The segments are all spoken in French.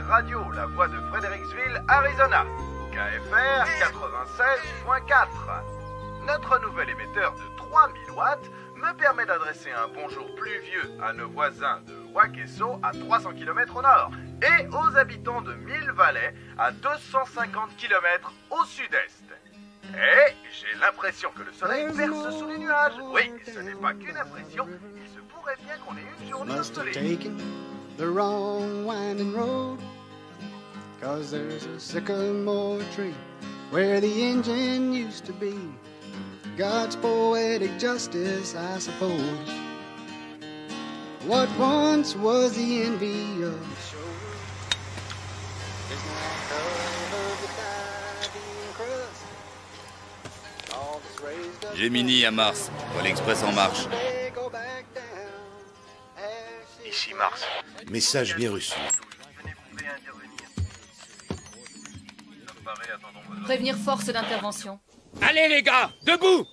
Radio La Voix de Fredericksville, Arizona. KFR 96.4. Notre nouvel émetteur de 3000 watts me permet d'adresser un bonjour pluvieux à nos voisins de Wakeso à 300 km au nord et aux habitants de Mill Valley à 250 km au sud-est. Et j'ai l'impression que le soleil perce sous les nuages. Oui, ce n'est pas qu'une impression, il se pourrait bien qu'on ait une journée ensoleillée. The wrong winding road, 'cause there's a sycamore tree where the engine used to be. God's poetic justice, I suppose. What once was the envy of the shore is now covered with ivy and crust. All that's raised up Gemini à Mars, Vol Express en marche. they go back down. Ici Mars. Message bien reçu. Prévenir force d'intervention. Allez les gars, debout!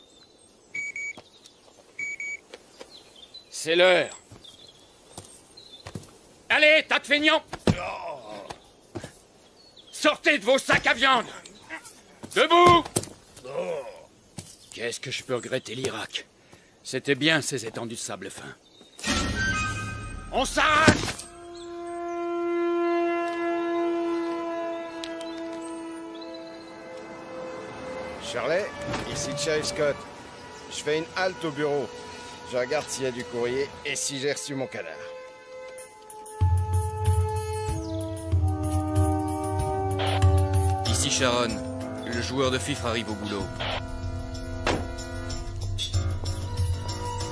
C'est l'heure. Allez, tas de feignants! Sortez de vos sacs à viande! Debout! Qu'est-ce que je peux regretter l'Irak? C'était bien ces étendues de sable fin. On s'arrache! Shirley, ici Sheriff Scott. Je fais une halte au bureau. Je regarde s'il y a du courrier et si j'ai reçu mon canard. Ici Sharon, le joueur de fifre arrive au boulot.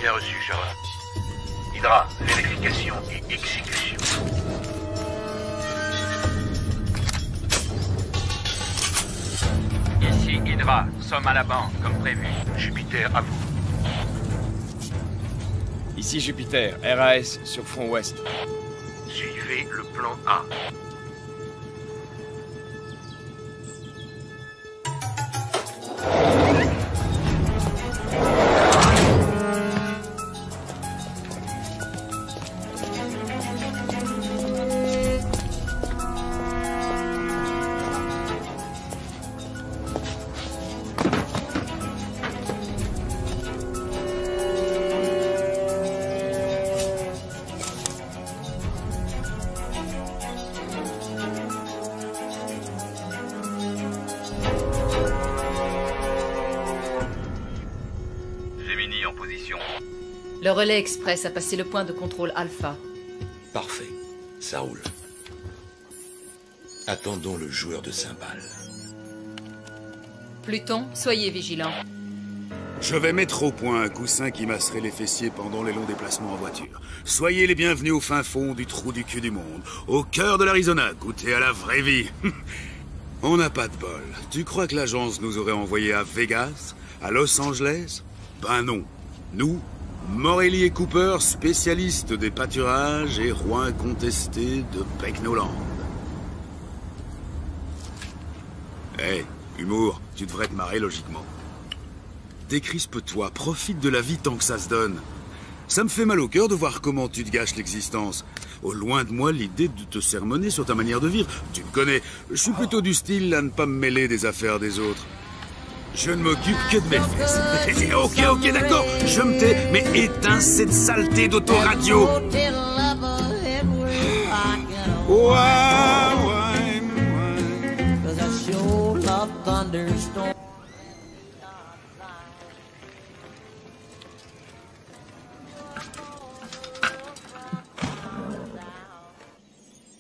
Bien reçu, Sharon. Hydra, vérification et exécution. Ici Hydra, nous sommes à la banque, comme prévu. Jupiter, à vous. Ici Jupiter, RAS, sur front ouest. Suivez le plan A. Gemini en position. Le relais express a passé le point de contrôle Alpha. Parfait. Ça roule. Attendons le joueur de cymbales. Pluton, soyez vigilants. Je vais mettre au point un coussin qui masserait les fessiers pendant les longs déplacements en voiture. Soyez les bienvenus au fin fond du trou du cul du monde, au cœur de l'Arizona, goûtez à la vraie vie. On n'a pas de bol. Tu crois que l'agence nous aurait envoyés à Vegas, à Los Angeles? Ben non. Nous, Morelli et Cooper, spécialistes des pâturages et rois incontestés de Pecknoland. Hé, humour, tu devrais te marrer logiquement. Décrispe-toi, profite de la vie tant que ça se donne. Ça me fait mal au cœur de voir comment tu te gâches l'existence. Au loin de moi l'idée de te sermonner sur ta manière de vivre. Tu me connais, je suis plutôt du style à ne pas me mêler des affaires des autres. Je ne m'occupe que de mes fesses. Ok, d'accord, je me tais, mais éteins cette saleté d'autoradio.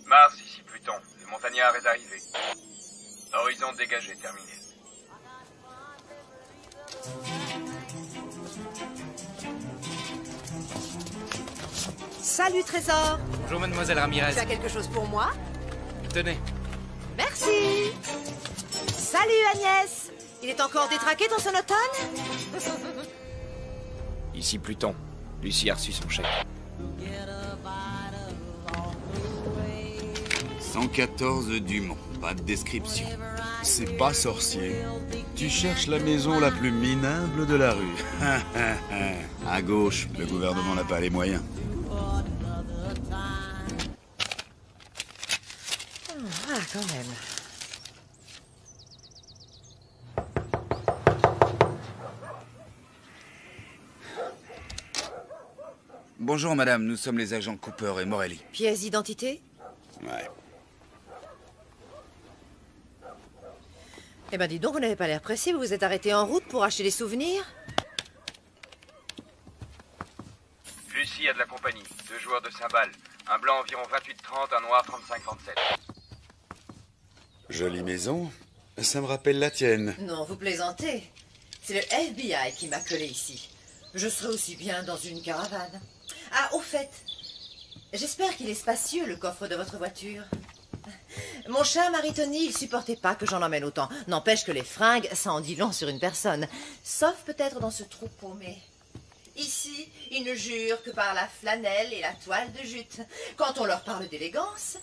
Mars, ici Pluton. Le montagnard est arrivé. Horizon dégagé, terminé. Salut Trésor. Bonjour mademoiselle Ramirez. Tu as quelque chose pour moi? Tenez. Merci. Salut Agnès. Il est encore détraqué ton sonotone? Ici Pluton. Lucie a reçu son chèque. 114 Dumont, pas de description. C'est pas sorcier. Tu cherches la maison la plus minable de la rue. À gauche, le gouvernement n'a pas les moyens. quand même. Bonjour madame, nous sommes les agents Cooper et Morelli. Pièce d'identité? Ouais. Eh ben dis donc, vous n'avez pas l'air pressé, vous vous êtes arrêté en route pour acheter des souvenirs? Lucie a de la compagnie, 2 joueurs de cymbales. Un blanc environ 28-30, un noir 35-37. Jolie maison. Ça me rappelle la tienne. Non, vous plaisantez. C'est le FBI qui m'a collé ici. Je serais aussi bien dans une caravane. Ah, au fait, j'espère qu'il est spacieux, le coffre de votre voiture. Mon cher Maritoni, il supportait pas que j'en emmène autant. N'empêche que les fringues, ça en dit long sur une personne. Sauf peut-être dans ce troupeau, mais... Ici, ils ne jurent que par la flanelle et la toile de jute. Quand on leur parle d'élégance,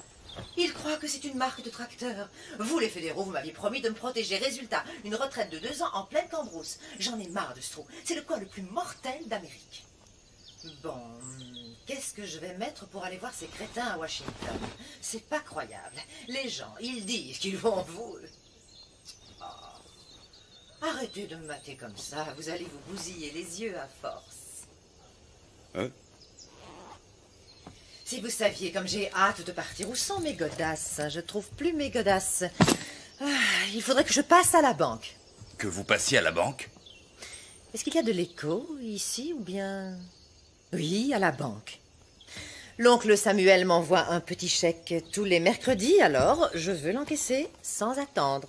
ils croient que c'est une marque de tracteur. Vous, les fédéraux, vous m'aviez promis de me protéger. Résultat, une retraite de 2 ans en pleine cambrousse. J'en ai marre de ce trou. C'est le coin le plus mortel d'Amérique. Bon, qu'est-ce que je vais mettre pour aller voir ces crétins à Washington? C'est pas croyable. Les gens, ils disent qu'ils vont vous... Oh. Arrêtez de me mater comme ça. Vous allez vous bousiller les yeux à force. Hein? Si vous saviez comme j'ai hâte de partir, où sont mes godasses? Je trouve plus mes godasses. Il faudrait que je passe à la banque. Que vous passiez à la banque? Est-ce qu'il y a de l'écho ici ou bien... Oui, à la banque. L'oncle Samuel m'envoie un petit chèque tous les mercredis, alors je veux l'encaisser sans attendre.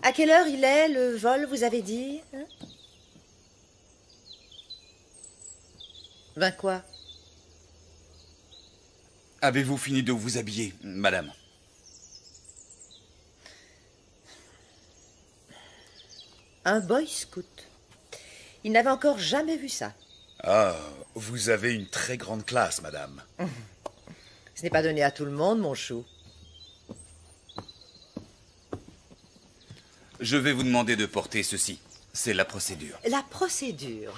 À quelle heure il est, le vol, vous avez dit, hein? 20 quoi? Avez-vous fini de vous habiller, madame? Un boy scout. Il n'avait encore jamais vu ça. Ah, vous avez une très grande classe, madame. Ce n'est pas donné à tout le monde, mon chou. Je vais vous demander de porter ceci. C'est la procédure. La procédure.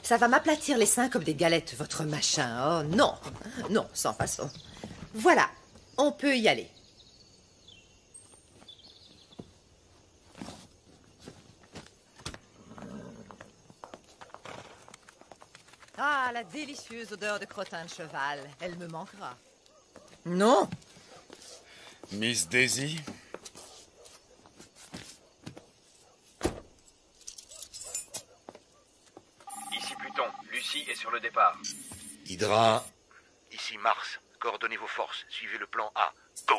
Ça va m'aplatir les seins comme des galettes, votre machin. Oh non, non, sans façon. Voilà, on peut y aller. Ah, la délicieuse odeur de crottin de cheval. Elle me manquera. Non. Miss Daisy? Ici Pluton, Lucie est sur le départ. Hydra. Ici Mars. Coordonnez vos forces. Suivez le plan A. Go!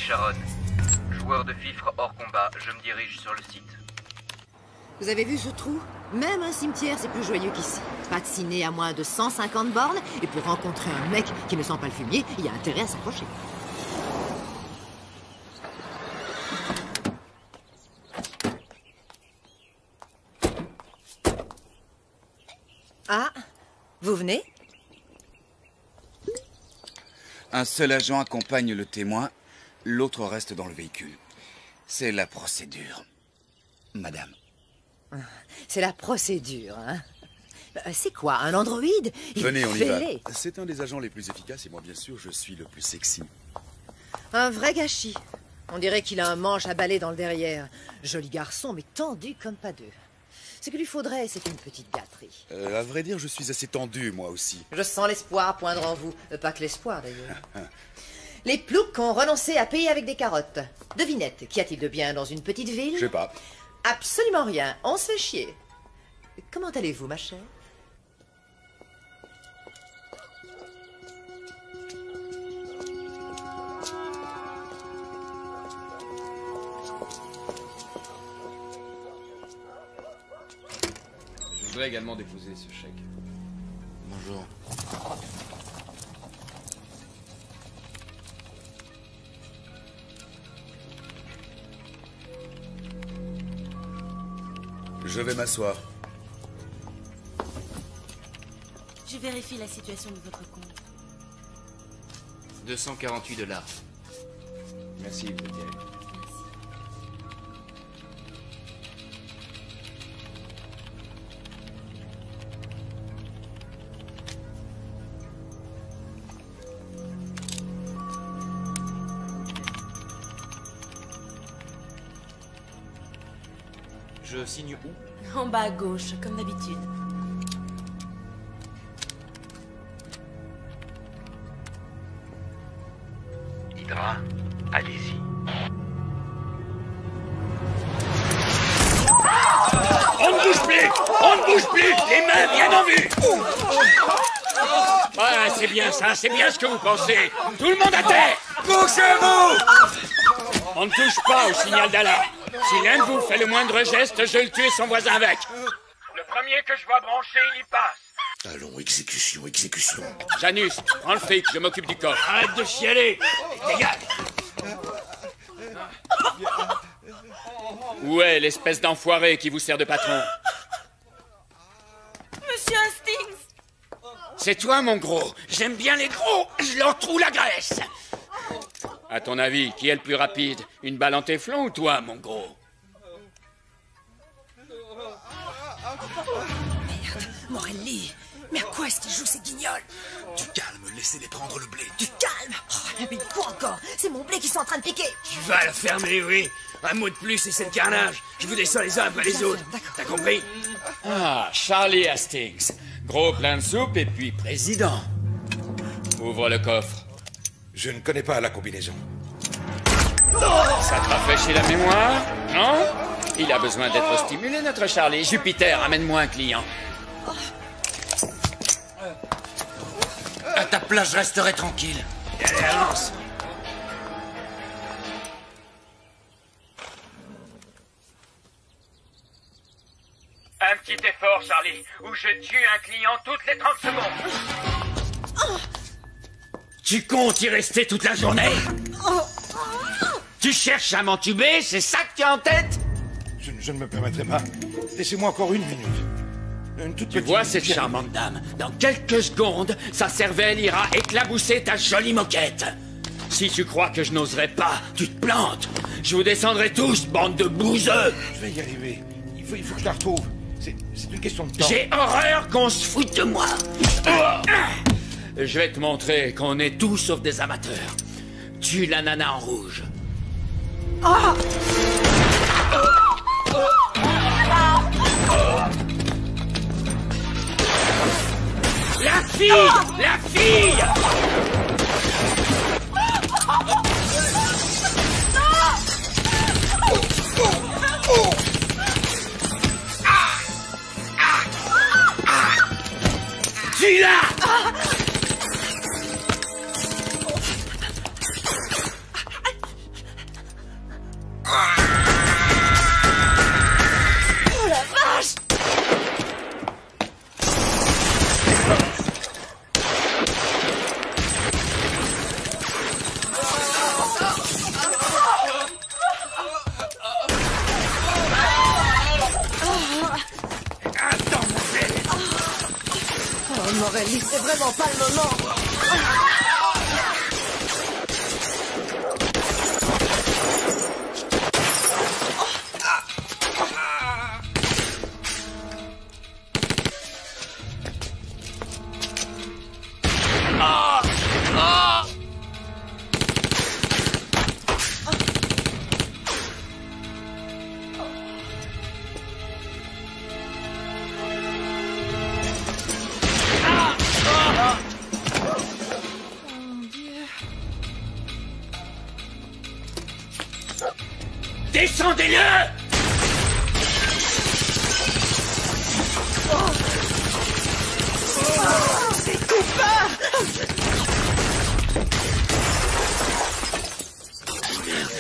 Sharon. Joueur de fifre hors combat, je me dirige sur le site. Vous avez vu ce trou? Même un cimetière, c'est plus joyeux qu'ici. Pas de ciné à moins de 150 bornes, et pour rencontrer un mec qui ne sent pas le fumier, il y a intérêt à s'approcher. Ah, vous venez? Un seul agent accompagne le témoin, l'autre reste dans le véhicule. C'est la procédure, madame. C'est la procédure, hein? C'est quoi, un androïde? Venez, on y va. C'est un des agents les plus efficaces et moi, bien sûr, je suis le plus sexy. Un vrai gâchis. On dirait qu'il a un manche à balai dans le derrière. Joli garçon, mais tendu comme pas deux. Ce qu'il lui faudrait, c'est une petite gâterie. À vrai dire, je suis assez tendu, moi aussi. Je sens l'espoir poindre en vous. Pas que l'espoir, d'ailleurs. Les ploucs ont renoncé à payer avec des carottes. Devinette, qu'y a-t-il de bien dans une petite ville? Je sais pas. Absolument rien. On se fait chier. Comment allez-vous, ma chère? voudrais également déposer ce chèque. Bonjour. Je vais m'asseoir. Je vérifie la situation de votre compte. 248 $. Merci, vous êtes bien. Je signe où? En bas à gauche, comme d'habitude. Hydra, allez-y. On ne bouge plus! On ne bouge plus! Les mains bien en vue! Voilà, c'est bien ça, c'est bien ce que vous pensez. Tout le monde à terre! Bougez-vous! On ne touche pas au signal d'alarme. Si l'un de vous fait le moindre geste, je le tue et son voisin avec. Le premier que je vois brancher, il y passe. Allons, exécution, exécution. Janus, prends le fric, je m'occupe du corps. Arrête de chialer! Dégage! Où est l'espèce d'enfoiré qui vous sert de patron? Monsieur Hastings! C'est toi, mon gros. J'aime bien les gros. Je leur trouve la graisse. À ton avis, qui est le plus rapide? Une balle en téflon ou toi, mon gros? Merde, Morelli! Mais à quoi est-ce qu'il joue ces guignols? Du calme, laissez-les prendre le blé. Du calme! Oh, mais quoi encore? C'est mon blé qui sont en train de piquer! Tu vas la fermer, oui. Un mot de plus et c'est le carnage. Je vous descends les uns après les autres. T'as compris? Ah, Charlie Hastings. Gros plein de soupe et puis président. Ouvre le coffre. Je ne connais pas la combinaison. Ça te rafraîchit la mémoire? Non? Il a besoin d'être stimulé, notre Charlie. Jupiter, amène-moi un client. À ta place, je resterai tranquille. Allez, avance. Un petit effort, Charlie, ou je tue un client toutes les 30 secondes. Tu comptes y rester toute la journée? Tu cherches à m'entuber, c'est ça que tu as en tête? Je ne me permettrai pas. Laissez-moi encore une minute. Une toute Tu petite vois minute. cette charmante dame? Dans quelques secondes, sa cervelle ira éclabousser ta jolie moquette. Si tu crois que je n'oserais pas, tu te plantes. Je vous descendrai tous, bande de bouseux. Je vais y arriver. Il faut que je la retrouve. C'est une question de temps. J'ai horreur qu'on se foute de moi. Je vais te montrer qu'on est tous sauf des amateurs. Tue la nana en rouge. La fille! La fille! Tue-la! Oh la vache! Oh Morelli, c'est vraiment pas le moment! Descendez-le! C'est Cooper!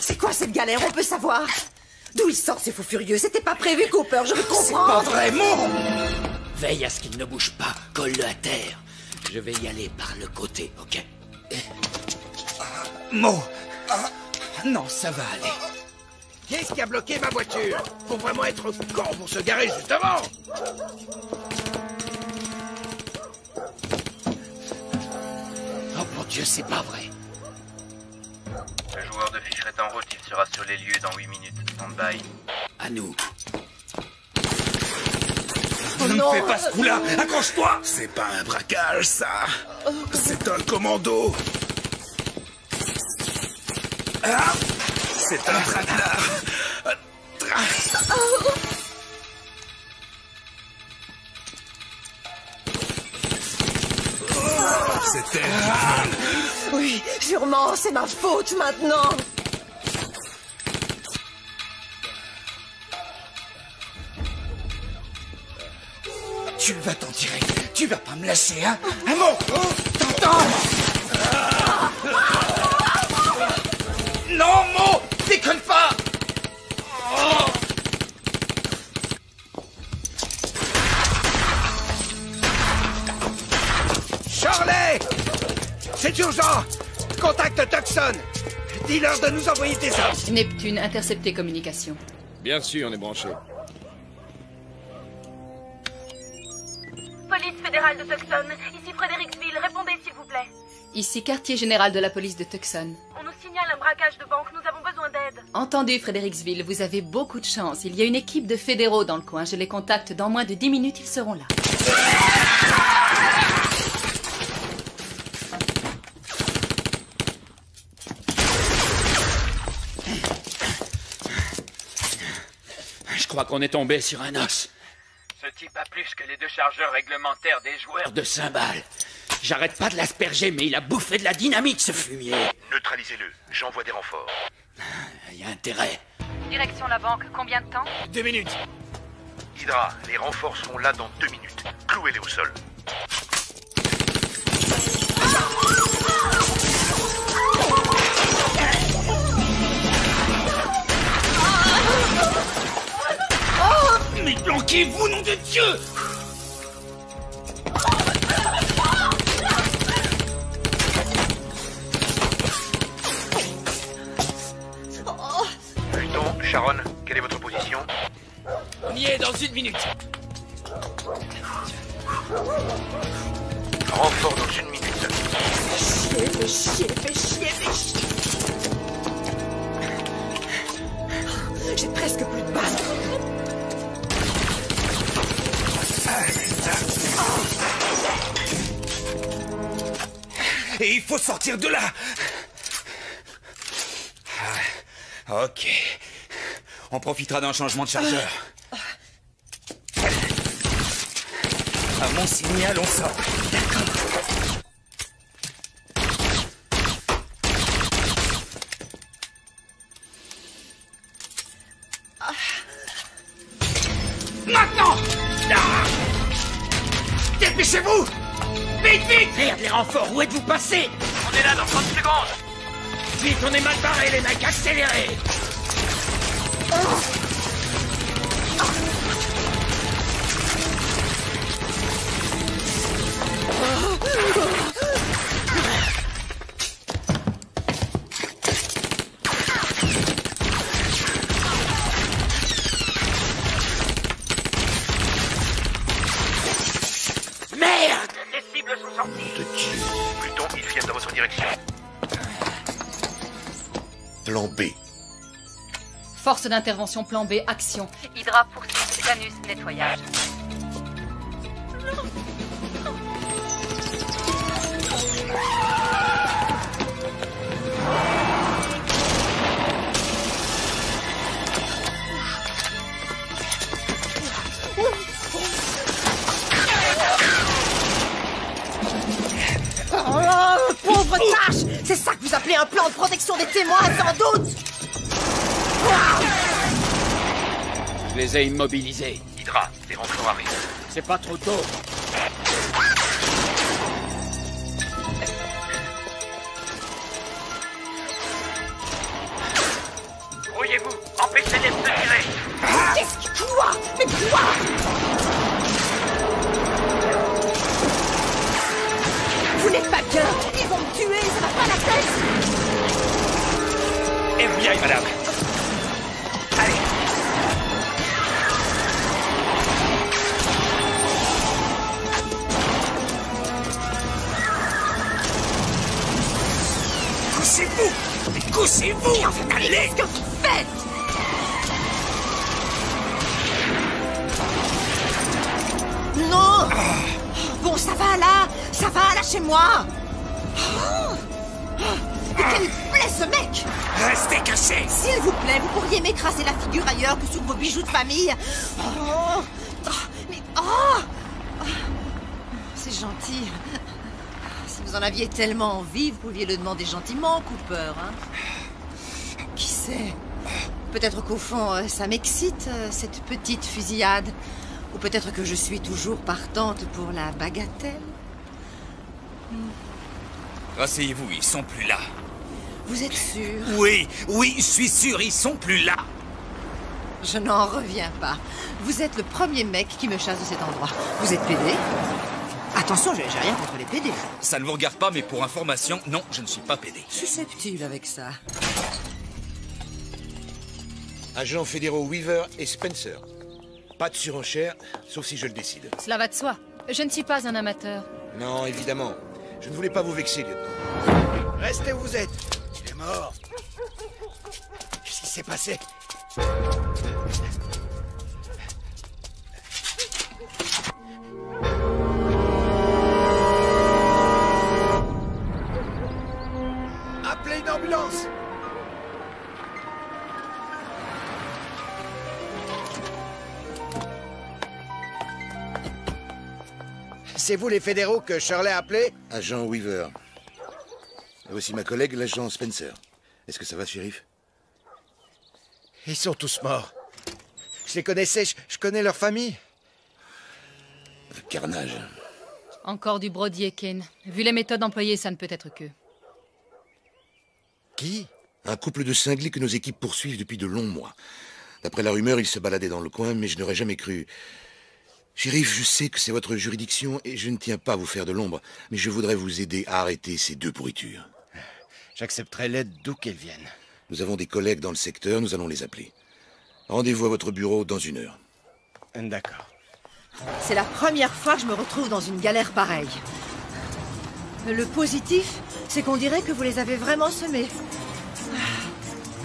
C'est quoi cette galère? On peut savoir? D'où il sort ces fous furieux? C'était pas prévu, Cooper, je veux comprendre! Pas vraiment! Veille à ce qu'il ne bouge pas. Colle-le à terre. Je vais y aller par le côté, ok? Mo! Non, ça va aller. Qu'est-ce qui a bloqué ma voiture? Faut vraiment être con pour se garer juste devant. Oh mon Dieu, c'est pas vrai. Le joueur de ficheret en route, il sera sur les lieux dans 8 minutes. Stand-by. À nous. Ne me fais pas ce coup-là! Accroche-toi! C'est pas un braquage, ça! C'est un commando! Ah! C'est un traquenard! C'est elle qui vole! Oui, sûrement, c'est ma faute maintenant. Tu vas t'en tirer. Tu vas pas me lâcher, hein? Un mot! T'entends? Non, Mo! Déconne pas! Charlie! C'est urgent! Contacte Tucson! Dis-leur de nous envoyer des hommes! Neptune, interceptez communication. Bien sûr, on est branché. Police fédérale de Tucson, ici Fredericksville, répondez s'il vous plaît. Ici quartier général de la police de Tucson. On nous signale un braquage de banque, nous avons besoin d'aide. Entendu, Fredericksville, vous avez beaucoup de chance. Il y a une équipe de fédéraux dans le coin. Je les contacte dans moins de 10 minutes, ils seront là. Je crois qu'on est tombé sur un os. Ce type a plus que les 2 chargeurs réglementaires des joueurs De cymbales. J'arrête pas de l'asperger, mais il a bouffé de la dynamite, ce fumier. Neutralisez-le. J'envoie des renforts. Il y a intérêt. Direction la banque, combien de temps? 2 minutes. Hydra, les renforts seront là dans 2 minutes. Clouez-les au sol. Mais planquez-vous, nom de Dieu! Pluton, Sharon, quelle est votre position? On y est dans 1 minute. Renfort dans 1 minute. Fais chier. J'ai presque plus de balles. Et il faut sortir de là! Ok. On profitera d'un changement de chargeur. À mon signal, on sort. D'accord. Maintenant! Dépêchez-vous! Vite! Merde, les renforts, où êtes-vous passés? On est là dans 30 secondes. Vite, on est mal barrés, les mecs, accélérez! Merde! Les cibles sont sorties. Pluton, ils viennent dans votre direction. Plan B. Force d'intervention plan B, action. Hydra poursuit, Janus, nettoyage. Oh, pauvre tâche! C'est ça que vous appelez un plan de protection des témoins, sans doute! Je les ai immobilisés. Hydra, les renforts arrivent. C'est pas trop tôt. Grouillez-vous, empêchez-les de se tirer. Qu'est-ce que... Quoi? Mais quoi? FBI, madame. Allez. Couchez-vous! Couchez-vous! Allez! Qu'est-ce que vous faites? Non! Bon, ça va là! Ça va, lâchez-moi! Mais quel plaît ce mec! Restez cachés! S'il vous plaît, vous pourriez m'écraser la figure ailleurs que sur vos bijoux de famille. C'est gentil. Si vous en aviez tellement envie, vous pouviez le demander gentiment, Cooper. Hein? Qui sait? Peut-être qu'au fond, ça m'excite, cette petite fusillade. Ou peut-être que je suis toujours partante pour la bagatelle. Rasseyez-vous, ils sont plus là. Vous êtes sûr? Oui, je suis sûr, ils sont plus là. Je n'en reviens pas. Vous êtes le premier mec qui me chasse de cet endroit. Vous êtes PD? Attention, j'ai rien contre les PD. Ça ne vous regarde pas, mais pour information, non, je ne suis pas PD. Susceptible avec ça. Agents fédéraux Weaver et Spencer. Pas de surenchère, sauf si je le décide. Cela va de soi. Je ne suis pas un amateur. Non, évidemment. Je ne voulais pas vous vexer, lieutenant. Restez où vous êtes. Il est mort. Qu'est-ce qui s'est passé? Appelez une ambulance. C'est vous les fédéraux que Shirley a appelés? Agent Weaver. Voici ma collègue, l'agent Spencer. Est-ce que ça va, shérif? Ils sont tous morts. Je les connaissais, je connais leur famille. Le carnage. Encore du brodier, Kane. Vu les méthodes employées, ça ne peut être que. Qui? Un couple de cinglés que nos équipes poursuivent depuis de longs mois. D'après la rumeur, ils se baladaient dans le coin, mais je n'aurais jamais cru. Shérif, je sais que c'est votre juridiction et je ne tiens pas à vous faire de l'ombre, mais je voudrais vous aider à arrêter ces deux pourritures. J'accepterai l'aide d'où qu'elle vienne. Nous avons des collègues dans le secteur, nous allons les appeler. Rendez-vous à votre bureau dans 1 heure. D'accord. C'est la première fois que je me retrouve dans une galère pareille. Le positif, c'est qu'on dirait que vous les avez vraiment semés.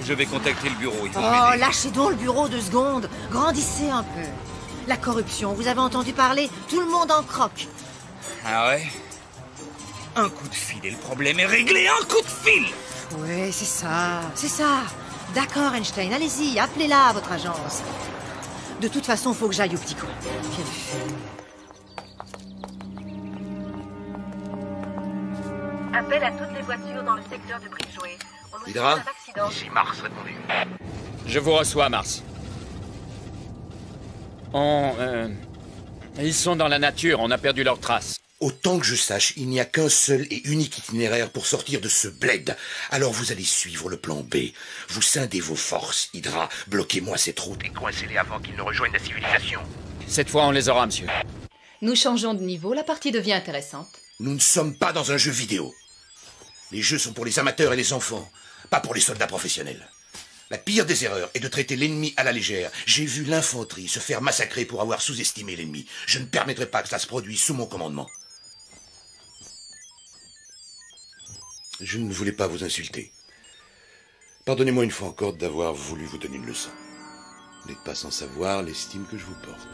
Je vais contacter le bureau, ils vont Oh, m'aider. lâchez donc le bureau 2 secondes. Grandissez un peu. La corruption, vous avez entendu parler? Tout le monde en croque. Ah ouais? Un coup de fil et le problème est réglé, un coup de fil! Oui, c'est ça, c'est ça. D'accord, Einstein, allez-y, appelez-la à votre agence. De toute façon, faut que j'aille au petit coin. Quel fait. Appel à toutes les voitures dans le secteur de Bridgeway. On nous Hydra? signale un accident. Ici Mars, répondez. Je vous reçois, Mars. Ils sont dans la nature, on a perdu leurs traces. Autant que je sache, il n'y a qu'un seul et unique itinéraire pour sortir de ce bled. Alors vous allez suivre le plan B. Vous scindez vos forces, Hydra. Bloquez-moi cette route. Et coincez-les avant qu'ils ne rejoignent la civilisation. Cette fois, on les aura, monsieur. Nous changeons de niveau, la partie devient intéressante. Nous ne sommes pas dans un jeu vidéo. Les jeux sont pour les amateurs et les enfants, pas pour les soldats professionnels. La pire des erreurs est de traiter l'ennemi à la légère. J'ai vu l'infanterie se faire massacrer pour avoir sous-estimé l'ennemi. Je ne permettrai pas que ça se produise sous mon commandement. Je ne voulais pas vous insulter. Pardonnez-moi une fois encore d'avoir voulu vous donner une leçon. Vous n'êtes pas sans savoir l'estime que je vous porte.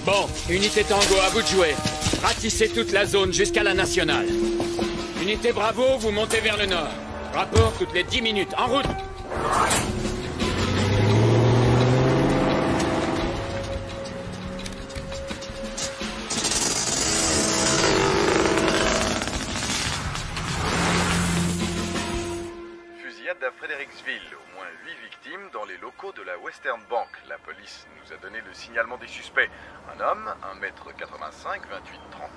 Bon, unité Tango, à vous de jouer. Ratissez toute la zone jusqu'à la nationale. Unité Bravo, vous montez vers le nord. Rapport toutes les 10 minutes. En route! Fusillade à Fredericksville. Au moins 8 victimes dans les locaux de la Western Bank. La police nous a donné le signalement des suspects. Un homme, 1m85,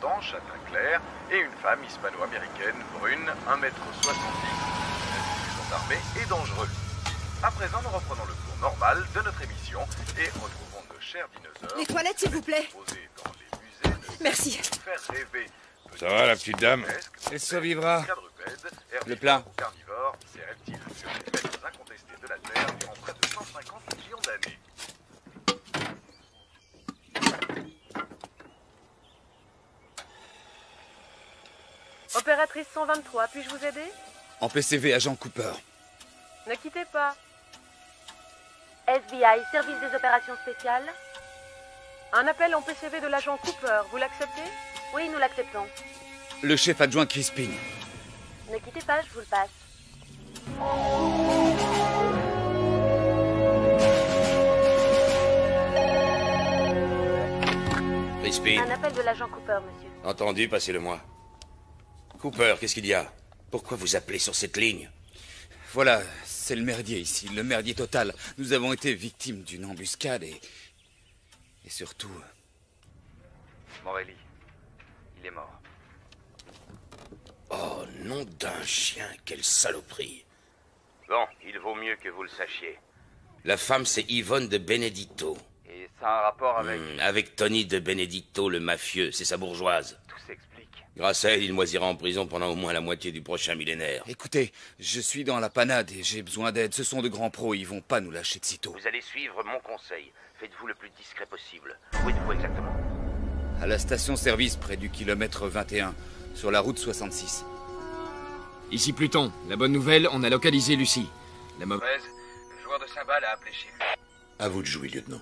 28-30 ans, châtain clair, et une femme hispano-américaine, brune, 1m70, armé et dangereux. À présent, nous reprenons le cours normal de notre émission et retrouvons nos chers dinosaures. Les toilettes, s'il vous plaît. Dans les musées de Merci. faire rêver. Ça va, la petite dame? Elle survivra. Quadrupèdes, Le plat. carnivores, ces reptiles furent des maîtres de la Terre durant près de 150 millions d'années. Opératrice 123, puis-je vous aider? En PCV, agent Cooper. Ne quittez pas. FBI, service des opérations spéciales. Un appel en PCV de l'agent Cooper, vous l'acceptez? Oui, nous l'acceptons. Le chef adjoint Crispin. Ne quittez pas, je vous le passe. Crispin. Un appel de l'agent Cooper, monsieur. Entendu, passez-le-moi. Cooper, qu'est-ce qu'il y a? Pourquoi vous appelez sur cette ligne? Voilà, c'est le merdier ici, le merdier total. Nous avons été victimes d'une embuscade et surtout... Morelli, il est mort. Oh, nom d'un chien, quelle saloperie. Bon, il vaut mieux que vous le sachiez. La femme, c'est Yvonne de Benedetto. Et ça a un rapport avec... Avec Tony de Benedetto, le mafieux, c'est sa bourgeoise. Tout s'explique. Grâce à elle, il moisira en prison pendant au moins la moitié du prochain millénaire. Écoutez, je suis dans la panade et j'ai besoin d'aide. Ce sont de grands pros, ils vont pas nous lâcher de sitôt. Vous allez suivre mon conseil. Faites-vous le plus discret possible. Où êtes-vous exactement? À la station-service près du kilomètre 21, sur la route 66. Ici Pluton. La bonne nouvelle, on a localisé Lucie. La mauvaise... Le joueur de cymbales a appelé chez lui. À vous de jouer, lieutenant.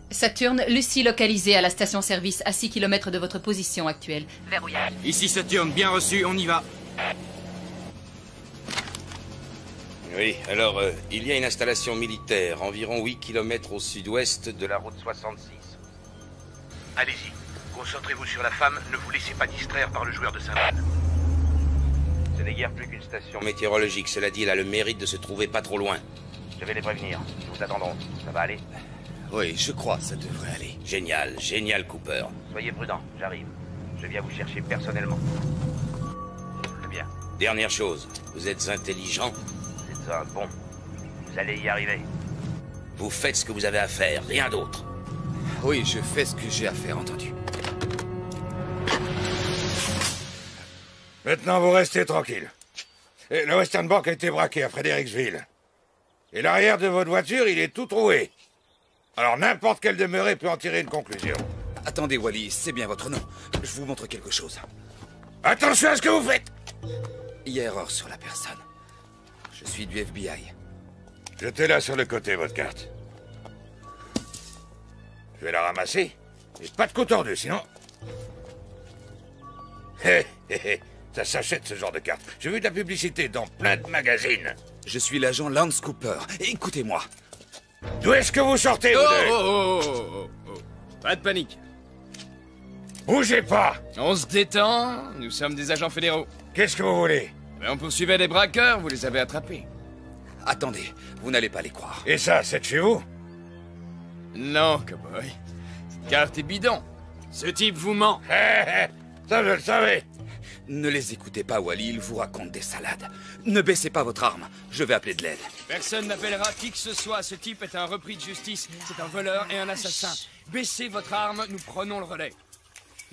Saturne, Lucie localisée à la station-service à 6 km de votre position actuelle. Verrouillage. Ici Saturne, bien reçu, on y va. Oui, alors, il y a une installation militaire, environ 8 km au sud-ouest de la route 66. Allez-y, concentrez-vous sur la femme, ne vous laissez pas distraire par le joueur de cymbales. Ce n'est guère plus qu'une station Météorologique, cela dit, elle a le mérite de se trouver pas trop loin. Je vais les prévenir. Nous vous attendrons. Ça va aller? Oui, je crois, ça devrait aller. Génial, génial, Cooper. Soyez prudent, j'arrive. Je viens vous chercher personnellement. Très bien. Dernière chose, vous êtes intelligent. Vous êtes un bon. Vous allez y arriver. Vous faites ce que vous avez à faire, rien d'autre. Oui, je fais ce que j'ai à faire, entendu. Maintenant, vous restez tranquille. Et le Western Bank a été braqué à Fredericksville. Et l'arrière de votre voiture, il est tout troué. Alors n'importe quel demeuré peut en tirer une conclusion. Attendez, Wally, c'est bien votre nom. Je vous montre quelque chose. Attention à ce que vous faites! Il y a erreur sur la personne. Je suis du FBI. Jetez-la sur le côté, votre carte. Je vais la ramasser. Et pas de coup tordu, sinon... Hé, hé, hé. Ça s'achète, ce genre de carte. J'ai vu de la publicité dans plein de magazines. Je suis l'agent Lance Cooper. Écoutez-moi. D'où est-ce que vous sortez, vous deux? Oh. Pas de panique. Bougez pas! On se détend, nous sommes des agents fédéraux. Qu'est-ce que vous voulez? On poursuivait des braqueurs, vous les avez attrapés. Attendez, vous n'allez pas les croire. Et ça, c'est de chez vous? Non, cowboy. Cette carte est bidon. Ce type vous ment. Ça, je le savais. Ne les écoutez pas, Wally, ils vous racontent des salades. Ne baissez pas votre arme, je vais appeler de l'aide. Personne n'appellera qui que ce soit, ce type est un repris de justice. C'est un voleur et un assassin. Baissez votre arme, nous prenons le relais.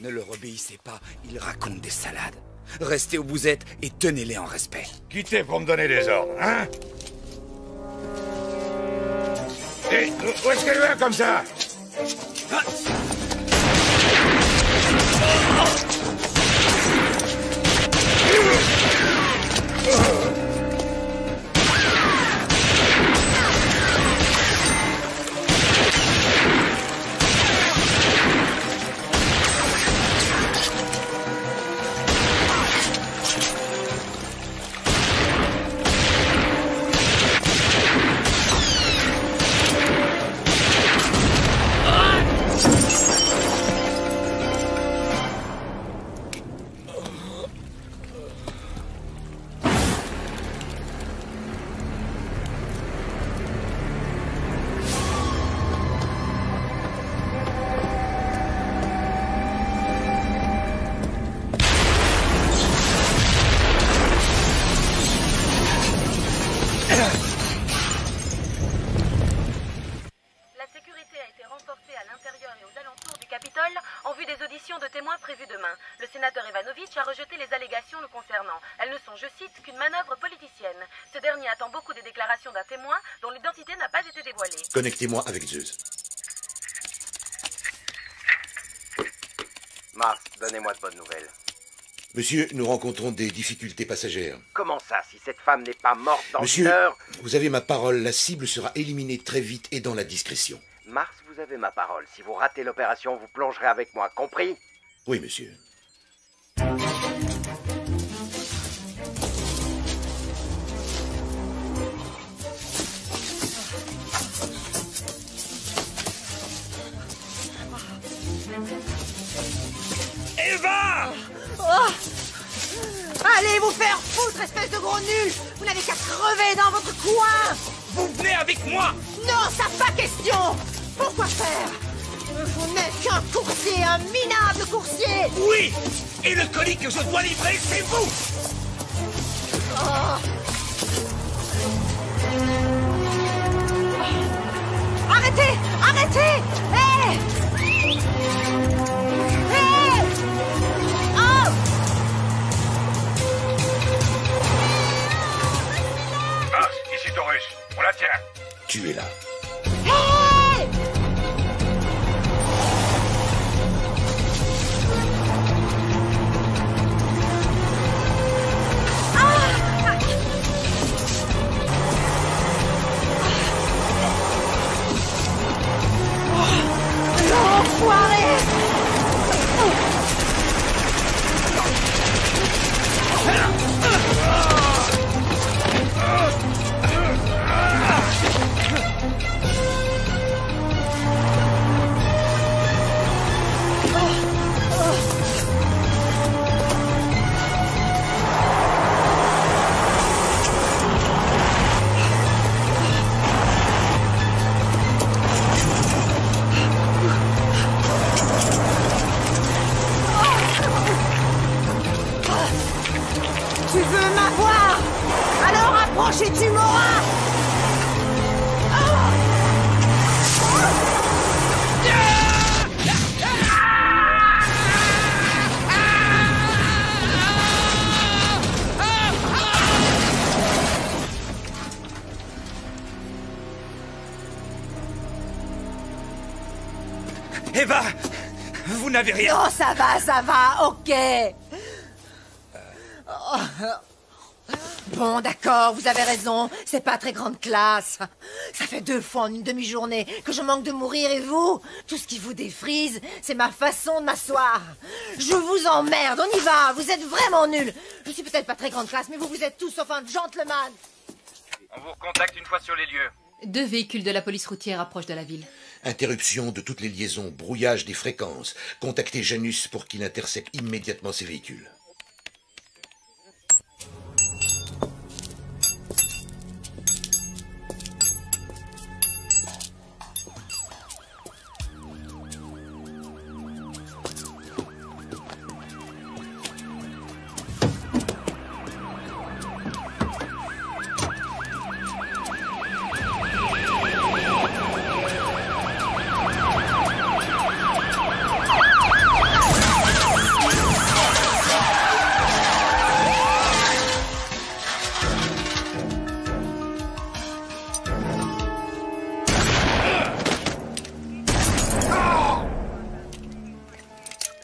Ne leur obéissez pas, il raconte des salades. Restez où vous êtes et tenez-les en respect. Quittez pour me donner des ordres, hein? Et où est-ce qu'elle va comme ça? sénateur Ivanovic a rejeté les allégations le concernant. Elles ne sont, je cite, qu'une manœuvre politicienne. Ce dernier attend beaucoup des déclarations d'un témoin dont l'identité n'a pas été dévoilée. Connectez-moi avec Zeus. Mars, donnez-moi de bonnes nouvelles. Monsieur, nous rencontrons des difficultés passagères. Comment ça, si cette femme n'est pas morte dans Monsieur, une heure? vous avez ma parole, la cible sera éliminée très vite et dans la discrétion. Mars, vous avez ma parole. Si vous ratez l'opération, vous plongerez avec moi, compris? Oui, monsieur. Eva! Oh! Allez vous faire foutre, espèce de gros nul! Vous n'avez qu'à crever dans votre coin! Vous venez avec moi! Non, ça pas question! Pourquoi faire? Vous n'êtes qu'un coursier, un minable coursier! Oui! Et le colis que je dois livrer, c'est vous! Oh. Arrêtez! Arrêtez! Hé! Hé! Oh! Mars, ici Taurus. On la tient. Tu es là. Hé! L'enfoiré! Tu veux m'avoir? Alors approche et tu m'auras! Eva! Vous n'avez rien! Non, ça va, ok! Oh. Bon, d'accord, vous avez raison, c'est pas très grande classe. Ça fait 2 fois en une demi-journée que je manque de mourir et vous, tout ce qui vous défrise, c'est ma façon de m'asseoir. Je vous emmerde, on y va, vous êtes vraiment nuls. Je suis peut-être pas très grande classe, mais vous êtes tous sauf un gentleman. On vous recontacte une fois sur les lieux. 2 véhicules de la police routière approchent de la ville. Interruption de toutes les liaisons, brouillage des fréquences. Contactez Janus pour qu'il intercepte immédiatement ces véhicules.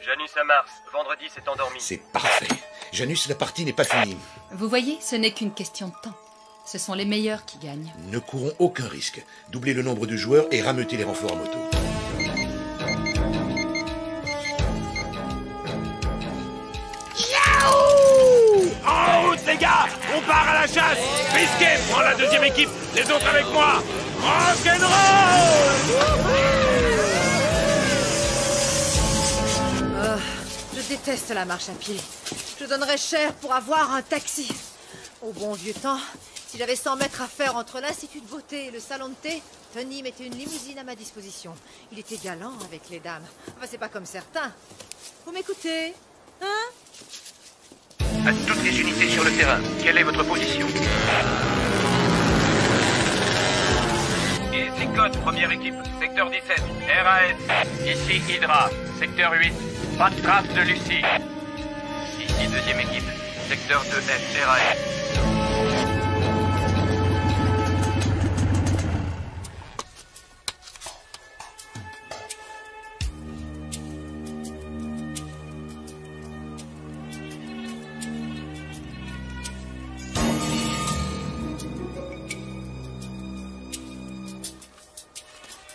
Janus à Mars, vendredi s'est endormi. C'est parfait. Janus, la partie n'est pas finie. Vous voyez, ce n'est qu'une question de temps. Ce sont les meilleurs qui gagnent. Ne courons aucun risque. Doublez le nombre de joueurs et rameutez les renforts à moto. En route, les gars! On part à la chasse! Risqué, prends la deuxième équipe! Les autres avec moi! Rock'n'roll! Je déteste la marche à pied. Je donnerais cher pour avoir un taxi. Au bon vieux temps, si j'avais 100 mètres à faire entre l'Institut de beauté et le salon de thé, Tony mettait une limousine à ma disposition. Il était galant avec les dames. Enfin, c'est pas comme certains. Vous m'écoutez? Hein? À toutes les unités sur le terrain, quelle est votre position? Ici Code, première équipe, secteur 17, RAS. Ici Hydra, secteur 8. Pas de trace de Lucie. Ici deuxième équipe, secteur 2F, RAF.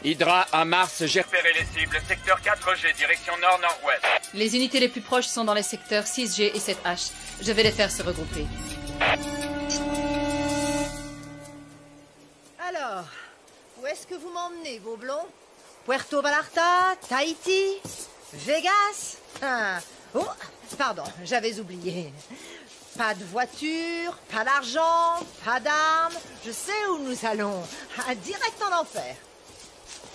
Hydra à Mars, j'ai repéré les cibles, secteur 4G, direction nord-nord-ouest. Les unités les plus proches sont dans les secteurs 6G et 7H. Je vais les faire se regrouper. Alors, où est-ce que vous m'emmenez, vos blonds? Puerto Vallarta, Tahiti, Vegas? Ah. Oh, pardon, j'avais oublié. Pas de voiture, pas d'argent, pas d'armes. Je sais où nous allons. Direct en enfer.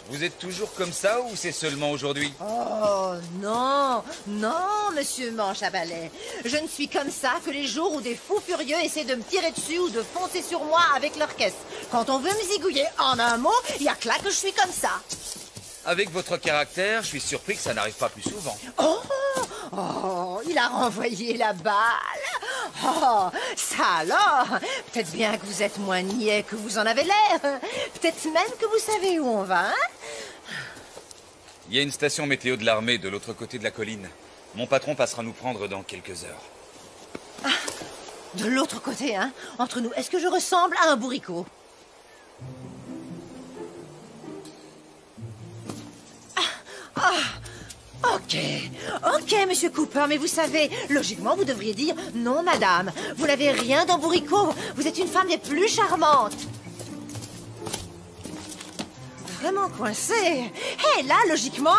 Vous êtes toujours comme ça ou c'est seulement aujourd'hui? Oh non, non, monsieur Manche à balai. Je ne suis comme ça que les jours où des fous furieux essaient de me tirer dessus ou de foncer sur moi avec leur caisse. Quand on veut me zigouiller en un mot, il y a que là que je suis comme ça. Avec votre caractère, je suis surpris que ça n'arrive pas plus souvent. Oh, il a renvoyé la balle. Oh, ça alors. Peut-être bien que vous êtes moins niais que vous en avez l'air. Peut-être même que vous savez où on va, hein? Il y a une station météo de l'armée de l'autre côté de la colline. Mon patron passera nous prendre dans quelques heures. Ah, de l'autre côté, hein? Entre nous, est-ce que je ressemble à un bourricot? Ok, monsieur Cooper, mais vous savez, logiquement, vous devriez dire « Non, madame, vous n'avez rien d'un bourricot, vous êtes une femme des plus charmantes !» Vraiment coincé. Et là, logiquement,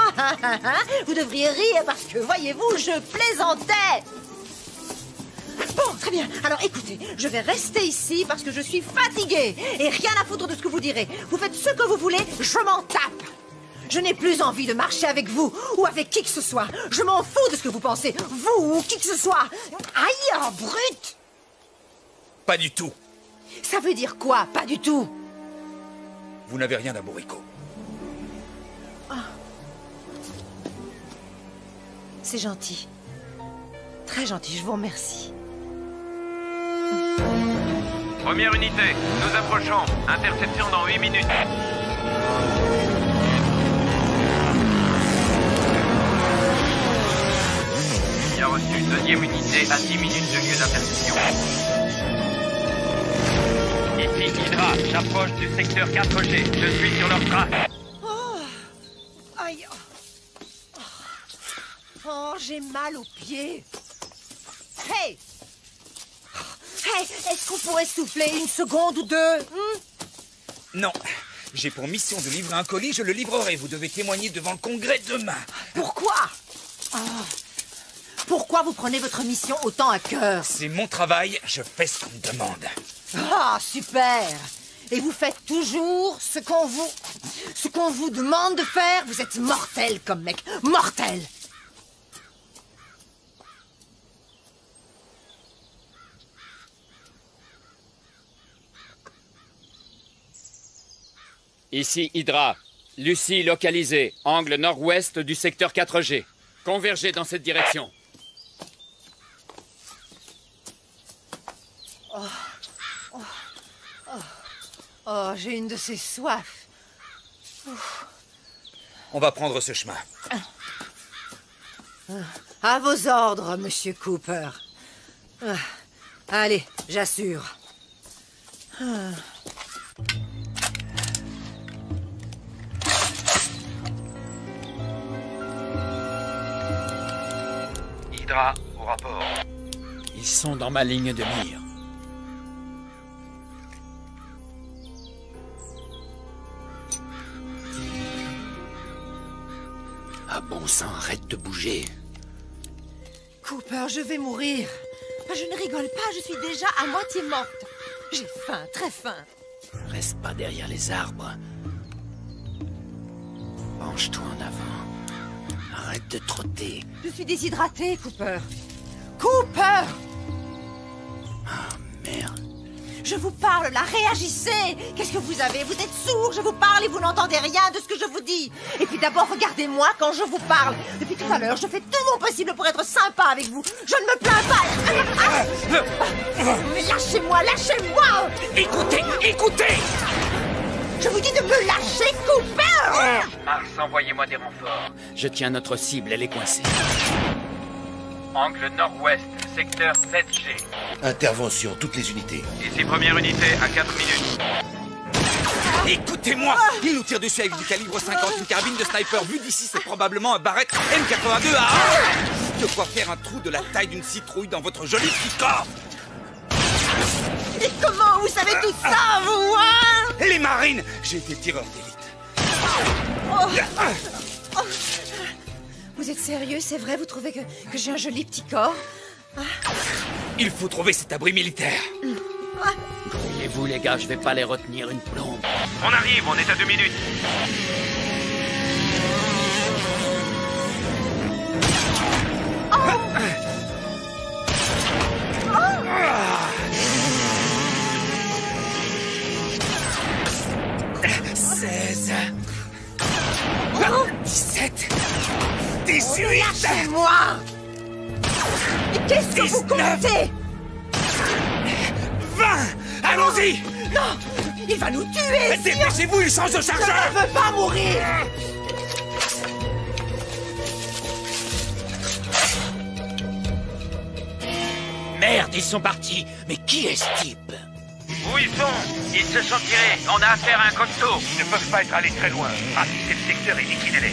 vous devriez rire parce que, voyez-vous, je plaisantais. Bon, très bien. Alors, écoutez, je vais rester ici parce que je suis fatiguée et rien à foutre de ce que vous direz. Vous faites ce que vous voulez, je m'en tape. Je n'ai plus envie de marcher avec vous ou avec qui que ce soit. Je m'en fous de ce que vous pensez, vous ou qui que ce soit. Aïe, oh, brute! Pas du tout. Ça veut dire quoi, pas du tout? Vous n'avez rien d'un bourricot. Oh. C'est gentil. Très gentil, je vous remercie. Première unité, nous approchons. Interception dans 8 minutes. Bien reçu, deuxième unité à 10 minutes de lieu d'interception. Ici Hydra, j'approche du secteur 4G. Je suis sur leur trace. Oh, aïe. Oh, j'ai mal aux pieds. Hey! Hey, est-ce qu'on pourrait souffler une seconde ou deux? Non. J'ai pour mission de livrer un colis, je le livrerai. Vous devez témoigner devant le Congrès demain. Pourquoi? Oh. Pourquoi vous prenez votre mission autant à cœur? C'est mon travail, je fais ce qu'on me demande. Ah, super! Et vous faites toujours ce qu'on vous demande de faire? Vous êtes mortel comme mec, mortel! Ici Hydra. Lucie localisée, angle nord-ouest du secteur 4G. Convergez dans cette direction. Oh, j'ai une de ces soifs. On va prendre ce chemin. À vos ordres, monsieur Cooper. Allez, j'assure. Hydra, au rapport. Ils sont dans ma ligne de mire. Ah bon sang, arrête de bouger. Cooper, je vais mourir. Je ne rigole pas, je suis déjà à moitié morte. J'ai faim, très faim. Reste pas derrière les arbres. Penche-toi en avant. Arrête de trotter. Je suis déshydratée, Cooper. Cooper! Ah, merde. Je vous parle, là, réagissez! Qu'est-ce que vous avez? Vous êtes sourd, je vous parle et vous n'entendez rien de ce que je vous dis. Et puis d'abord, regardez-moi quand je vous parle. Depuis tout à l'heure, je fais tout mon possible pour être sympa avec vous. Je ne me plains pas. Mais lâchez-moi, lâchez-moi! Écoutez, écoutez! Je vous dis de me lâcher, Cooper! Mars, envoyez-moi des renforts. Je tiens notre cible, elle est coincée. Angle nord-ouest, secteur 7G. Intervention, toutes les unités. Ici première unité, à 4 minutes. Écoutez-moi! Il nous tire dessus avec du calibre 50, une carabine de sniper. Vu d'ici, c'est probablement un Barrett M82 à... De quoi faire un trou de la taille d'une citrouille dans votre joli petit corps! Et comment vous savez tout ça, vous, hein? Les marines! J'ai été tireur d'élite. Vous êtes sérieux, c'est vrai? Vous trouvez que j'ai un joli petit corps? Il faut trouver cet abri militaire. Et vous, les gars, je vais pas les retenir une plombe. On arrive, on est à 2 minutes. Seize. 17. 18. Lâchez-moi! Qu'est-ce que vous comptez? 20. Allons-y! Non! Il va nous tuer! Dépêchez-vous, il change de chargeur! Je ne veux pas mourir! Merde, ils sont partis. Mais qui est ce type? Où ils sont? Ils se sont tirés. On a affaire à un costaud. Ils ne peuvent pas être allés très loin. Ratissez le secteur et liquidez-les.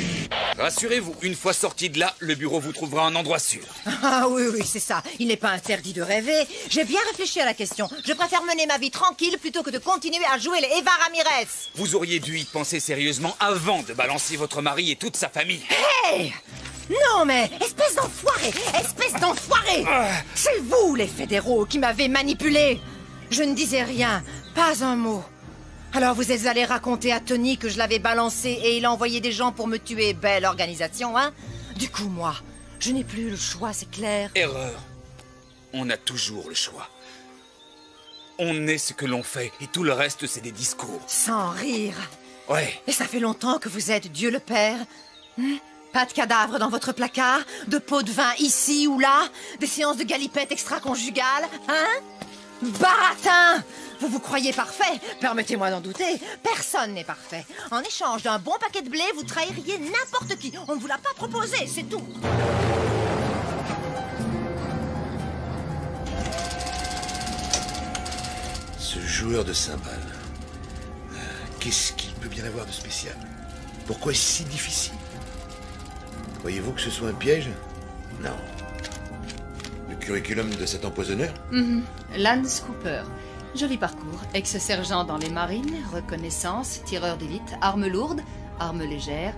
Rassurez-vous, une fois sortis de là, le bureau vous trouvera un endroit sûr. Ah oui, c'est ça. Il n'est pas interdit de rêver. J'ai bien réfléchi à la question. Je préfère mener ma vie tranquille plutôt que de continuer à jouer les Eva Ramirez. Vous auriez dû y penser sérieusement avant de balancer votre mari et toute sa famille. Hey! Non mais, espèce d'enfoiré! Espèce d'enfoiré! C'est vous, les fédéraux, qui m'avez manipulé. Je ne disais rien, pas un mot. Alors vous êtes allé raconter à Tony que je l'avais balancé et il a envoyé des gens pour me tuer. Belle organisation, hein? Du coup, moi, je n'ai plus le choix, c'est clair. Erreur. On a toujours le choix. On est ce que l'on fait et tout le reste, c'est des discours. Sans rire. Ouais. Et ça fait longtemps que vous êtes Dieu le Père. Pas de cadavre dans votre placard, de pots de vin ici ou là, des séances de galipettes extra-conjugales, hein? Baratin! Vous vous croyez parfait? Permettez-moi d'en douter. Personne n'est parfait. En échange d'un bon paquet de blé, vous trahiriez n'importe qui. On ne vous l'a pas proposé, c'est tout. Ce joueur de cymbales. Qu'est-ce qu'il peut bien avoir de spécial? Pourquoi est-ce si difficile? Croyez-vous que ce soit un piège? Non. Le curriculum de cet empoisonneur? Lance Cooper. Joli parcours. Ex-sergent dans les marines, reconnaissance, tireur d'élite, armes lourdes, armes légères.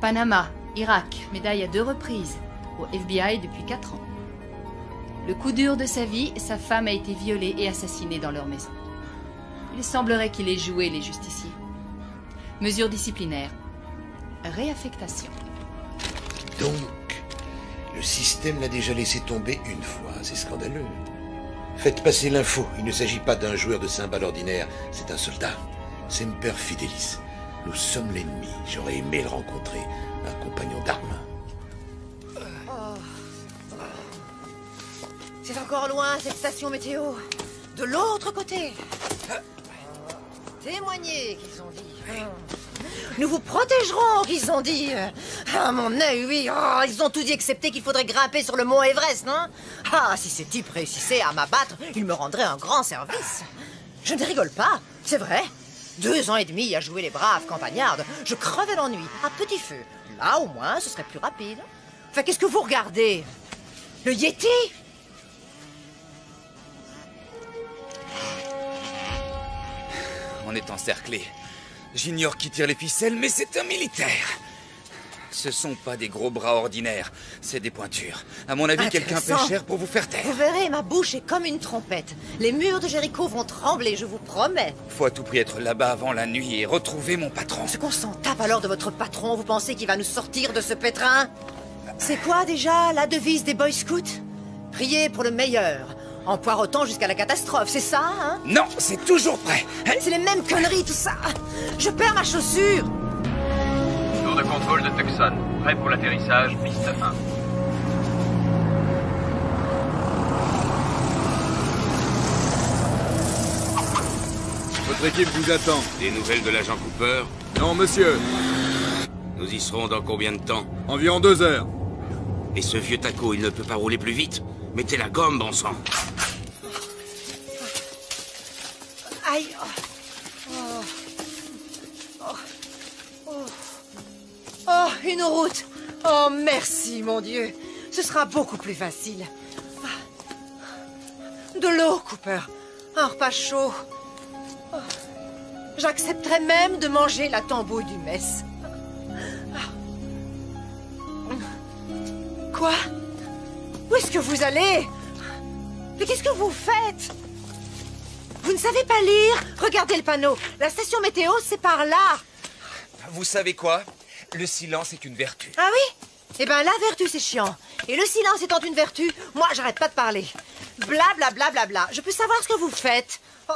Panama, Irak, médaille à 2 reprises. Au FBI depuis 4 ans. Le coup dur de sa vie, sa femme a été violée et assassinée dans leur maison. Il semblerait qu'il ait joué les justiciers. Mesures disciplinaires. Réaffectation. Donc, le système l'a déjà laissé tomber une fois. C'est scandaleux. Faites passer l'info. Il ne s'agit pas d'un joueur de cymbales ordinaire. C'est un soldat. Semper Fidelis. Nous sommes l'ennemi. J'aurais aimé le rencontrer. Un compagnon d'armes. C'est encore loin, cette station météo. De l'autre côté. Témoignez, qu'ils ont dit. Nous vous protégerons, qu'ils ont dit. Ah, mon œil, oui. Oh, ils ont tout dit excepté qu'il faudrait grimper sur le mont Everest, non? Ah, si ces types réussissaient à m'abattre, ils me rendraient un grand service. Je ne rigole pas, c'est vrai. 2 ans et demi à jouer les braves campagnardes. Je crevais l'ennui, à petit feu. Là, au moins, ce serait plus rapide. Enfin, qu'est-ce que vous regardez? Le Yeti? On est encerclé. J'ignore qui tire les ficelles, mais c'est un militaire. Ce sont pas des gros bras ordinaires, c'est des pointures. À mon avis, quelqu'un paie cher pour vous faire taire. Vous verrez, ma bouche est comme une trompette. Les murs de Jéricho vont trembler, je vous promets. Faut à tout prix être là-bas avant la nuit et retrouver mon patron. Ce qu'on s'en tape alors de votre patron, vous pensez qu'il va nous sortir de ce pétrin? C'est quoi déjà la devise des Boy Scouts? Priez pour le meilleur. En poireautant jusqu'à la catastrophe, c'est ça, hein? Non, c'est toujours prêt. C'est les mêmes conneries, tout ça. Je perds ma chaussure. Tour de contrôle de Tucson. Prêt pour l'atterrissage, piste 1. Votre équipe vous attend. Des nouvelles de l'agent Cooper? Non, monsieur. Nous y serons dans combien de temps? Environ 2 heures. Et ce vieux taco, il ne peut pas rouler plus vite? Mettez la gomme, bon sang. Aïe. Oh, une route. Oh, merci, mon Dieu. Ce sera beaucoup plus facile. De l'eau, Cooper. Un repas chaud. Oh. J'accepterais même de manger la tambouille du mess. Quoi? Où est-ce que vous allez? Mais qu'est-ce que vous faites? Vous ne savez pas lire? Regardez le panneau. La station météo, c'est par là. Vous savez quoi? Le silence est une vertu. Ah oui? Eh ben, la vertu, c'est chiant. Et le silence étant une vertu, moi, j'arrête pas de parler. Bla, bla, bla, bla, bla. Je peux savoir ce que vous faites? Oh.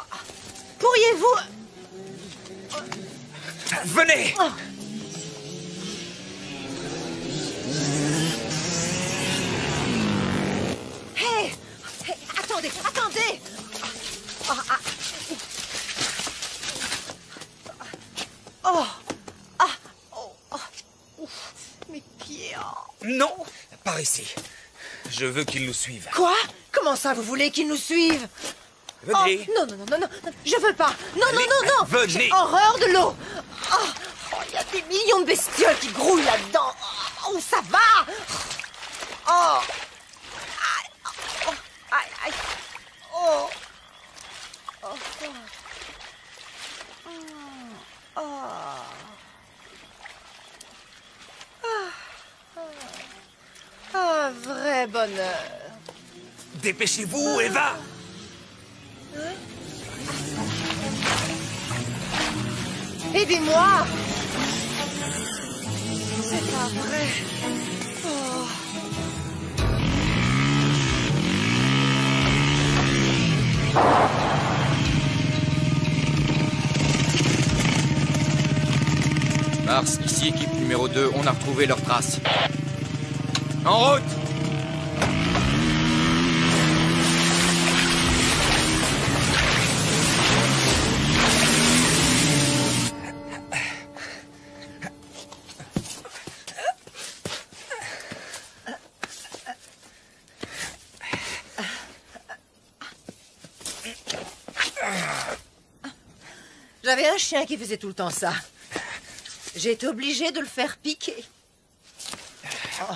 Pourriez-vous... Venez! Oh. Hey! Hey, attendez, attendez! Oh, ah. Oh! Ah! Oh! Oh! Ouf. Mes pieds! Oh. Non, par ici. Je veux qu'ils nous suivent. Quoi? Comment ça, vous voulez qu'ils nous suivent? Venez. Oh, non, non, non, non, non, je veux pas. Non, Allez, non, non, non. venez. J'ai horreur de l'eau. Oh, il y a des millions de bestioles qui grouillent là-dedans. Oh, ça va. Oh. Aïe, oh, aïe, aïe. Oh. Oh. Oh. Oh. Un vrai bonheur. Dépêchez-vous, Eva. Aidez-moi! C'est pas vrai. Oh. Mars, ici équipe numéro 2, on a retrouvé leurs traces. En route! J'avais un chien qui faisait tout le temps ça. J'ai été obligée de le faire piquer. Oh,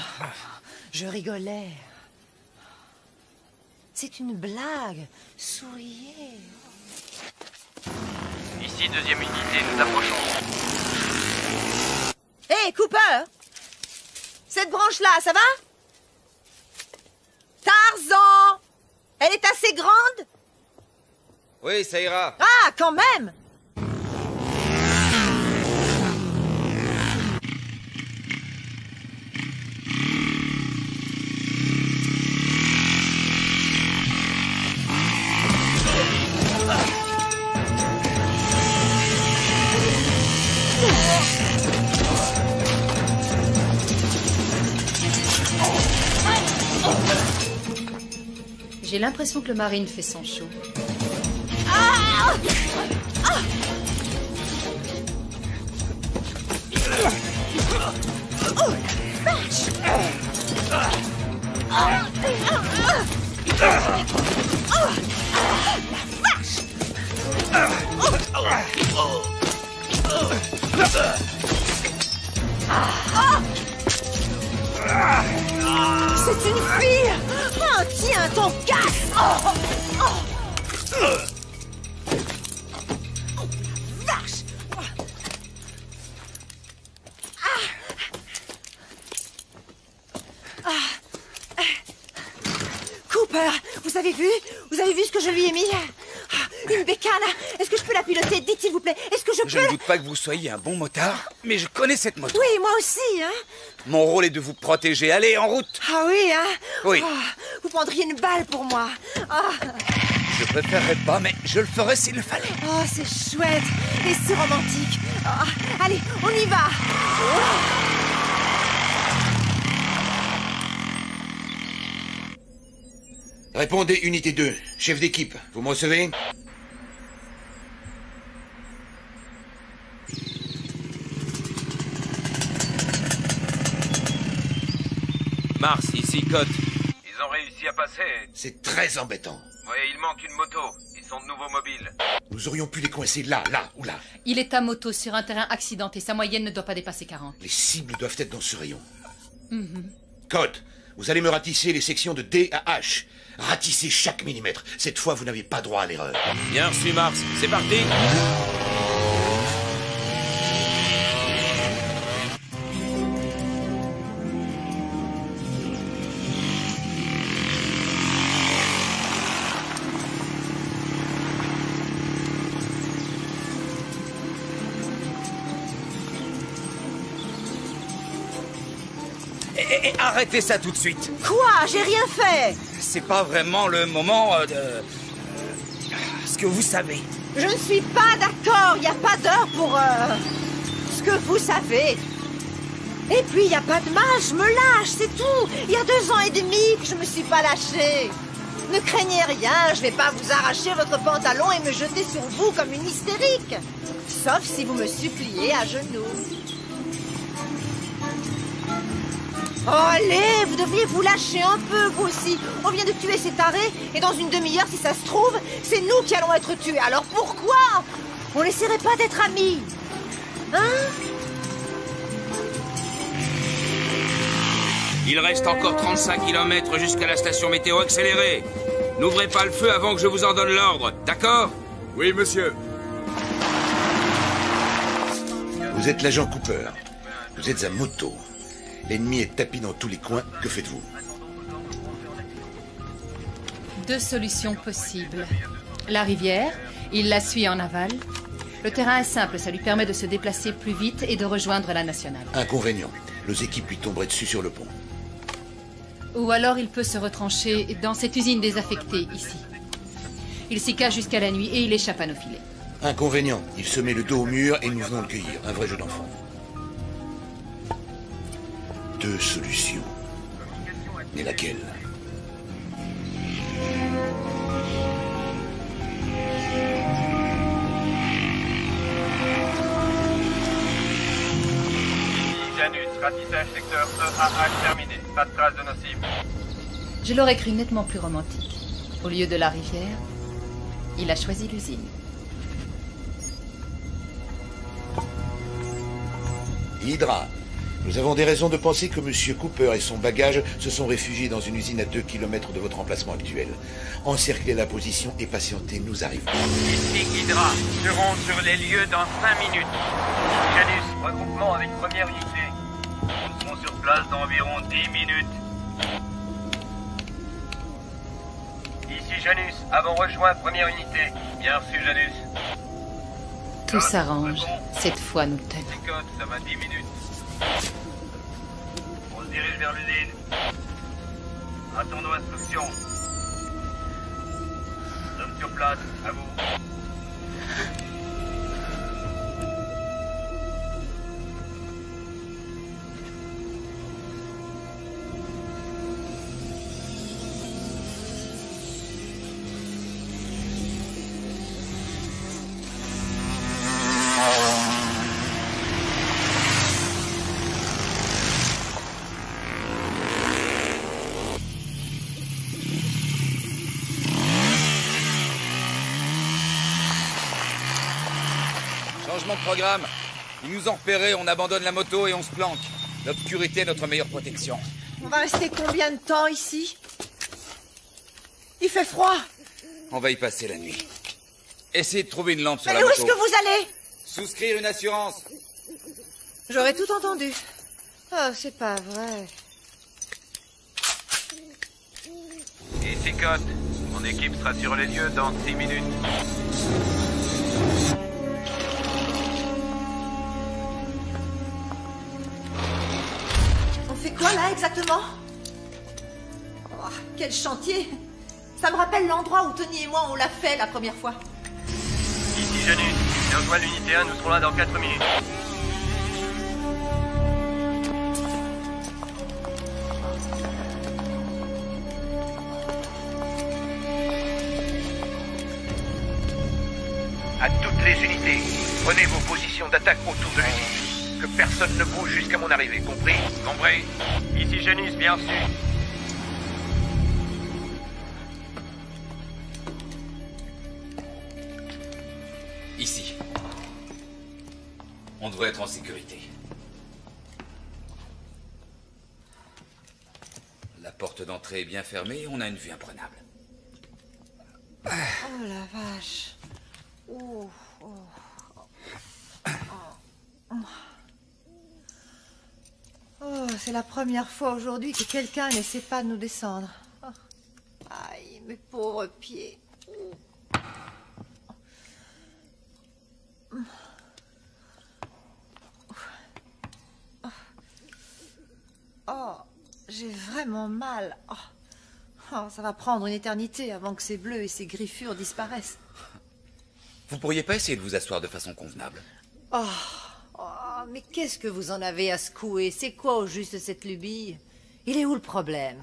je rigolais. C'est une blague. Souriez. Ici, deuxième unité, nous approchons. Hé, Cooper! Cette branche-là, ça va? Tarzan! Elle est assez grande? Oui, ça ira. Ah, quand même! J'ai l'impression que le Marine fait son show. Ah! Ah! Oh, la vache! C'est une fille! Oh, tiens, ton casse! Oh, oh, oh. Vache! Cooper, vous avez vu? Vous avez vu ce que je lui ai mis? Une bécane. Est-ce que je peux la piloter? Dites s'il vous plaît. Est-ce que je peux... Je ne doute pas que vous soyez un bon motard, mais je connais cette moto. Oui, moi aussi, hein. Mon rôle est de vous protéger. Allez, en route. Ah oui, hein. Oui. Oh, vous prendriez une balle pour moi. Oh. Je préférerais pas, mais je le ferais s'il le fallait. Oh, c'est chouette et c'est romantique. Oh, allez, on y va. Oh. Répondez, unité 2. Chef d'équipe, vous me recevez? Mars, ici Cote. Ils ont réussi à passer. C'est très embêtant. Oui, il manque une moto. Ils sont de nouveau mobiles. Nous aurions pu les coincer là ou là. Il est à moto sur un terrain accidenté. Sa moyenne ne doit pas dépasser 40. Les cibles doivent être dans ce rayon. Mhm. Cote, vous allez me ratisser les sections de D à H. Ratissez chaque millimètre. Cette fois, vous n'avez pas droit à l'erreur. Bien reçu, Mars. C'est parti. Arrêtez ça tout de suite. Quoi? J'ai rien fait. C'est pas vraiment le moment de... ce que vous savez. Je ne suis pas d'accord. Il n'y a pas d'heure pour... ce que vous savez. Et puis, il n'y a pas de mal. Je me lâche, c'est tout. Il y a 2 ans et demi que je me suis pas lâchée. Ne craignez rien. Je vais pas vous arracher votre pantalon et me jeter sur vous comme une hystérique. Sauf si vous me suppliez à genoux. Oh, allez, vous devriez vous lâcher un peu, vous aussi. On vient de tuer ces tarés, et dans une demi-heure, si ça se trouve, c'est nous qui allons être tués. Alors pourquoi on n'essaierait pas d'être amis? Hein? Il reste encore 35 km jusqu'à la station météo accélérée. N'ouvrez pas le feu avant que je vous en donne l'ordre, d'accord? Oui, monsieur. Vous êtes l'agent Cooper. Vous êtes à moto. L'ennemi est tapis dans tous les coins. Que faites-vous? 2 solutions possibles. La rivière, il la suit en aval. Le terrain est simple, ça lui permet de se déplacer plus vite et de rejoindre la nationale. Inconvénient. Nos équipes lui tomberaient dessus sur le pont. Ou alors il peut se retrancher dans cette usine désaffectée, ici. Il s'y cache jusqu'à la nuit et il échappe à nos filets. Inconvénient. Il se met le dos au mur et nous venons le cueillir. Un vrai jeu d'enfant. 2 solutions. Mais laquelle? Janus, ratissage secteur EAH terminé. Pas de trace de nos cibles. Je l'aurais cru nettement plus romantique. Au lieu de la rivière, il a choisi l'usine. Hydra. Nous avons des raisons de penser que M. Cooper et son bagage se sont réfugiés dans une usine à 2 km de votre emplacement actuel. Encerclez la position et patientez, nous arrivons. Ici Hydra, serons sur les lieux dans 5 minutes. Janus, regroupement avec première unité. Nous serons sur place dans environ 10 minutes. Ici Janus, avons rejoint première unité. Bien reçu Janus. Tout s'arrange. Cette fois, nous tenons. Code, ça va 10 minutes. On se dirige vers l'usine. Attendons instruction. Nous sommes sur place, à vous. Changement de programme. Ils nous ont repérés, on abandonne la moto et on se planque. L'obscurité est notre meilleure protection. On va rester combien de temps ici? Il fait froid. On va y passer la nuit. Essayez de trouver une lampe sur Mais la où moto. est-ce que vous allez? Souscrire une assurance. J'aurais tout entendu. Oh, c'est pas vrai. Ici Code. Mon équipe sera sur les lieux dans 6 minutes. On fait quoi là exactement? Oh, quel chantier! Ça me rappelle l'endroit où Tony et moi on l'a fait la première fois. Ici Janus, j'ai rejoint l'unité 1, nous serons là dans 4 minutes. À toutes les unités, prenez vos positions d'attaque autour de l'unité. Que personne ne bouge jusqu'à mon arrivée, compris? Compris. Ici Janus, bien reçu. Ici. On devrait être en sécurité. La porte d'entrée est bien fermée et on a une vue imprenable. Oh la vache. Oh, oh. Oh, c'est la première fois aujourd'hui que quelqu'un n'essaie pas de nous descendre. Oh. Aïe, mes pauvres pieds. Oh, j'ai vraiment mal. Oh. Oh, ça va prendre une éternité avant que ces bleus et ces griffures disparaissent. Vous pourriez pas essayer de vous asseoir de façon convenable? Oh, oh, mais qu'est-ce que vous en avez à secouer? C'est quoi au juste cette lubie? Il est où le problème?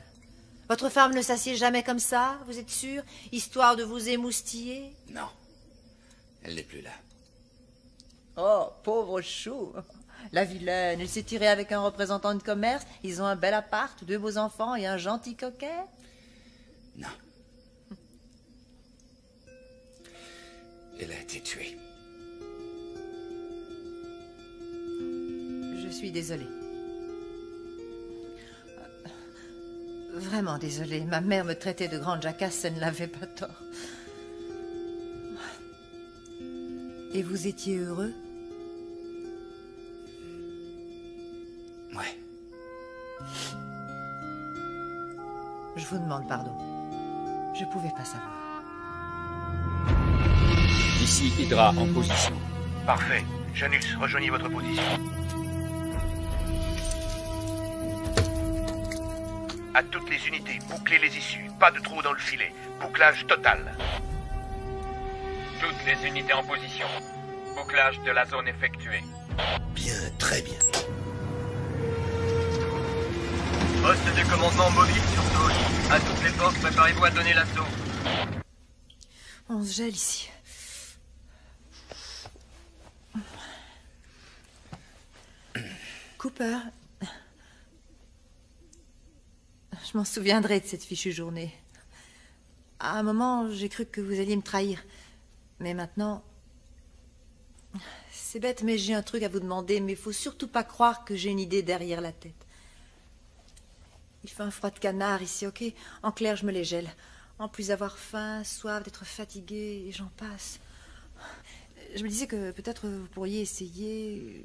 Votre femme ne s'assied jamais comme ça, vous êtes sûr? Histoire de vous émoustiller? Non. Elle n'est plus là. Oh, pauvre chou. La vilaine, elle s'est tirée avec un représentant de commerce. Ils ont un bel appart, 2 beaux enfants et un gentil coquet. Non. Elle a été tuée. Je suis désolée. Vraiment désolée. Ma mère me traitait de grande jacasse, elle ne l'avait pas tort. Et vous étiez heureux? Ouais. Je vous demande pardon. Je pouvais pas savoir. Ici Hydra en position. Parfait. Janus, rejoignez votre position. À toutes les unités, bouclez les issues. Pas de trou dans le filet. Bouclage total. Toutes les unités en position. Bouclage de la zone effectué. Bien, très bien. Poste de commandement mobile sur zone. À toutes les forces, préparez-vous à donner l'assaut. On se gèle ici. Cooper, je m'en souviendrai de cette fichue journée. À un moment, j'ai cru que vous alliez me trahir. Mais maintenant... C'est bête, mais j'ai un truc à vous demander, mais il faut surtout pas croire que j'ai une idée derrière la tête. Il fait un froid de canard ici, ok? En clair, je me les gèle. En plus d'avoir faim, soif, d'être fatiguée, et j'en passe. Je me disais que peut-être vous pourriez essayer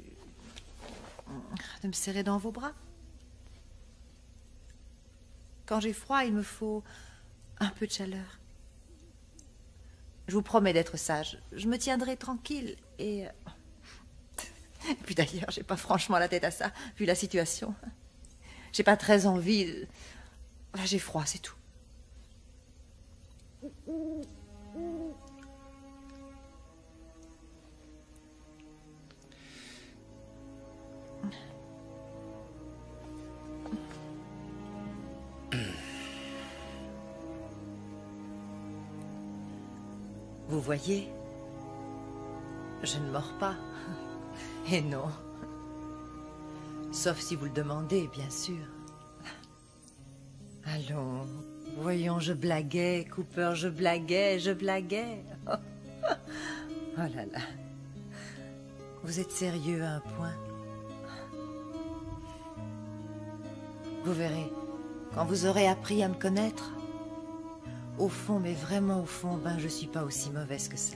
de me serrer dans vos bras. Quand j'ai froid, il me faut un peu de chaleur. Je vous promets d'être sage. Je me tiendrai tranquille et puis d'ailleurs, j'ai pas franchement la tête à ça, vu la situation. J'ai pas très envie de... J'ai froid, c'est tout. Vous voyez, je ne mords pas. Et non. Sauf si vous le demandez, bien sûr. Allons, voyons, je blaguais, Cooper, je blaguais. Oh là là. Vous êtes sérieux à un point? Vous verrez, quand vous aurez appris à me connaître, au fond, mais vraiment au fond, ben je suis pas aussi mauvaise que ça.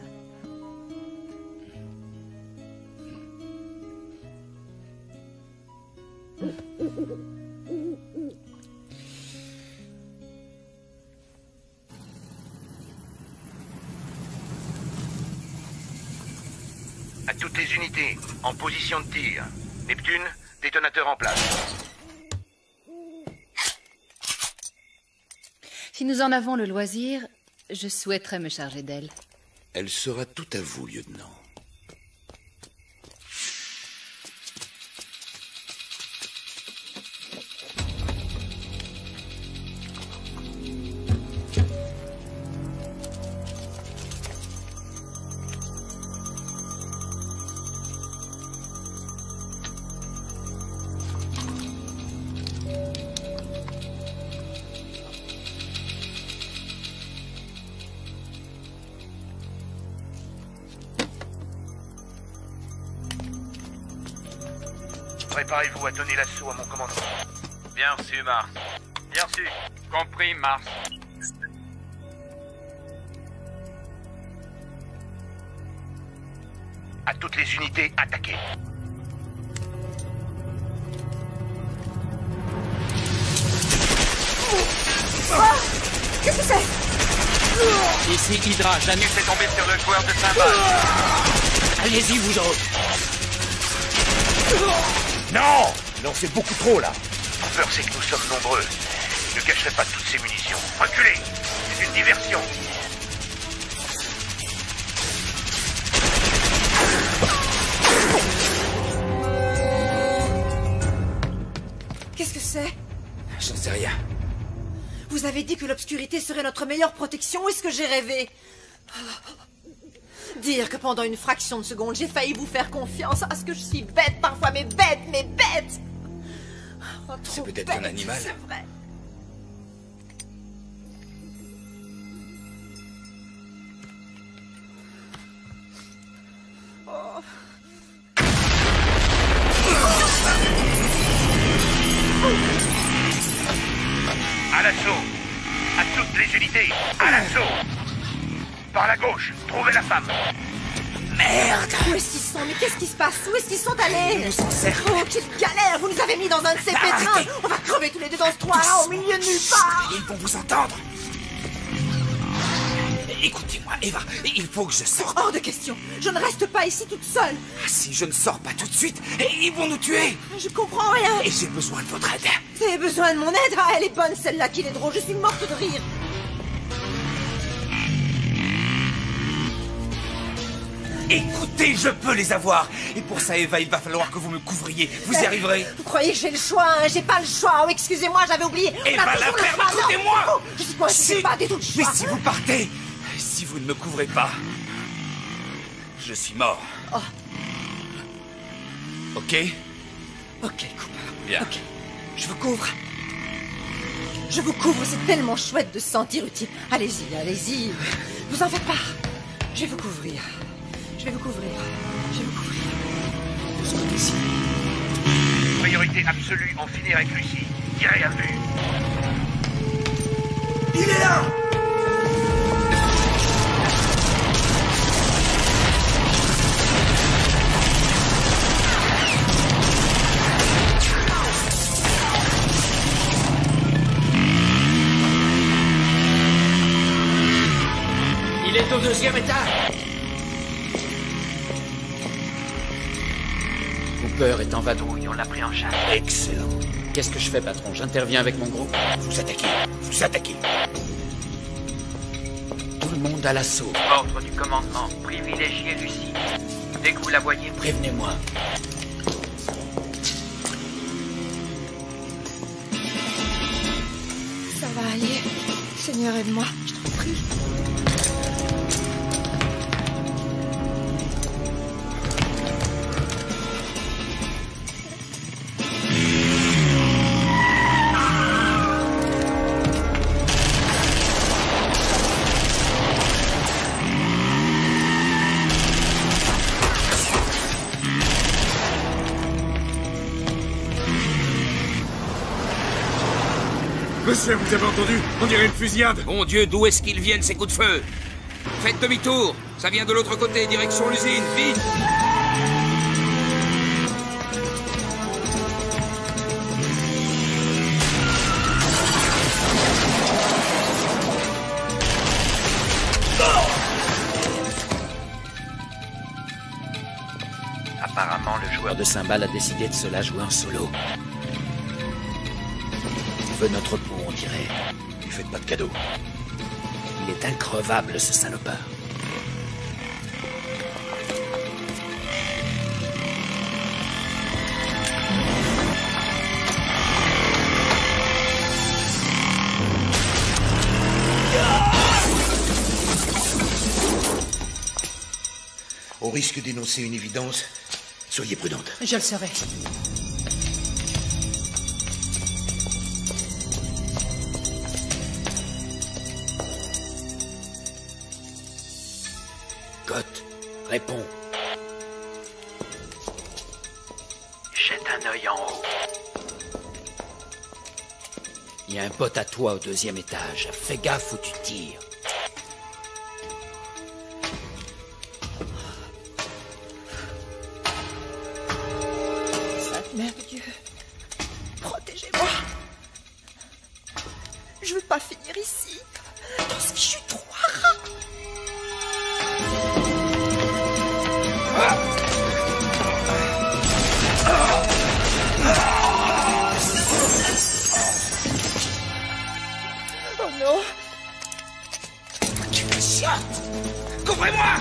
unités, en position de tir. Neptune, détonateur en place. Si nous en avons le loisir, je souhaiterais me charger d'elle. Elle sera tout à vous, lieutenant. Préparez-vous à donner l'assaut à mon commandement. Bien reçu, Mars. Bien reçu. Compris, Mars. À toutes les unités, attaquez. Qu'est-ce que c'est? Ici Hydra, Janus est tombé sur le joueur de cymbales. Allez-y, vous autres. Non! Non, c'est beaucoup trop, là. La peur, c'est que nous sommes nombreux. Je ne cacherai pas toutes ces munitions. Reculez! C'est une diversion. Qu'est-ce que c'est? J'en sais rien. Vous avez dit que l'obscurité serait notre meilleure protection. Est-ce que j'ai rêvé? Dire que pendant une fraction de seconde, j'ai failli vous faire confiance. Ah, ce que je suis bête parfois, mais bête, mais bête! Oh, c'est peut-être un animal. C'est vrai. Oh. À l'assaut! À toutes les unités! À l'assaut! Par la gauche, trouvez la femme! Merde! Où est-ce qu'ils sont? Mais qu'est-ce qui se passe? Où est-ce qu'ils sont allés? Oh, quelle galère! Vous nous avez mis dans un de ces pétrins! On va crever tous les deux dans ce trou-là, au milieu de nulle part! Ils vont vous entendre! Écoutez-moi, Eva, il faut que je sorte. Hors de question! Je ne reste pas ici toute seule! Si je ne sors pas tout de suite, ils vont nous tuer! Je comprends rien! Et j'ai besoin de votre aide. Vous avez besoin de mon aide? Ah, elle est bonne celle-là, qu'il est drôle, je suis morte de rire! Écoutez, je peux les avoir. Et pour ça, Eva, il va falloir que vous me couvriez. Vous y arriverez. Vous croyez que j'ai le choix, hein? J'ai pas le choix. Oh, excusez-moi, j'avais oublié. Eva, la ferme, écoutez-moi. Dites-moi, je sais pas des tout le choix. Mais si vous partez, si vous ne me couvrez pas, je suis mort. Oh. Ok? Ok, Cooper. Bien. Ok, je vous couvre. Je vous couvre, c'est tellement chouette de se sentir utile. Allez-y, allez-y. Vous en faites pas. Je vais vous couvrir. Je vais vous couvrir. Je vais vous couvrir. Sortez ici. Priorité absolue, en finir avec Lucie. Tirez à vue. Il est là! Il est au 2e étage. Cooper est en vadrouille, on l'a pris en charge. Excellent. Qu'est-ce que je fais, patron? J'interviens avec mon groupe. Vous attaquez. Vous attaquez. Tout le monde à l'assaut. Ordre du commandement. Privilégiez Lucie. Dès que vous la voyez, prévenez-moi. Ça va aller. Seigneur, aide-moi. Je t'en prie. Monsieur, vous avez entendu? On dirait une fusillade. Mon Dieu, d'où est-ce qu'ils viennent, ces coups de feu? Faites demi-tour. Ça vient de l'autre côté, direction l'usine. Vite! Apparemment, le joueur de cymbales a décidé de se la jouer en solo. Il veut notre peau, on dirait. Lui faites pas de cadeau. Il est increvable, ce salopard. Au risque d'énoncer une évidence, soyez prudente. Je le serai. Cotte, réponds. Jette un œil en haut. Il y a un pote à toi au 2e étage. Fais gaffe où tu tires. Mère de Dieu, protégez-moi. Je veux pas finir ici, dans ce fichu trou à rats. Oh non. Tu me chiottes. Couvrez-moi.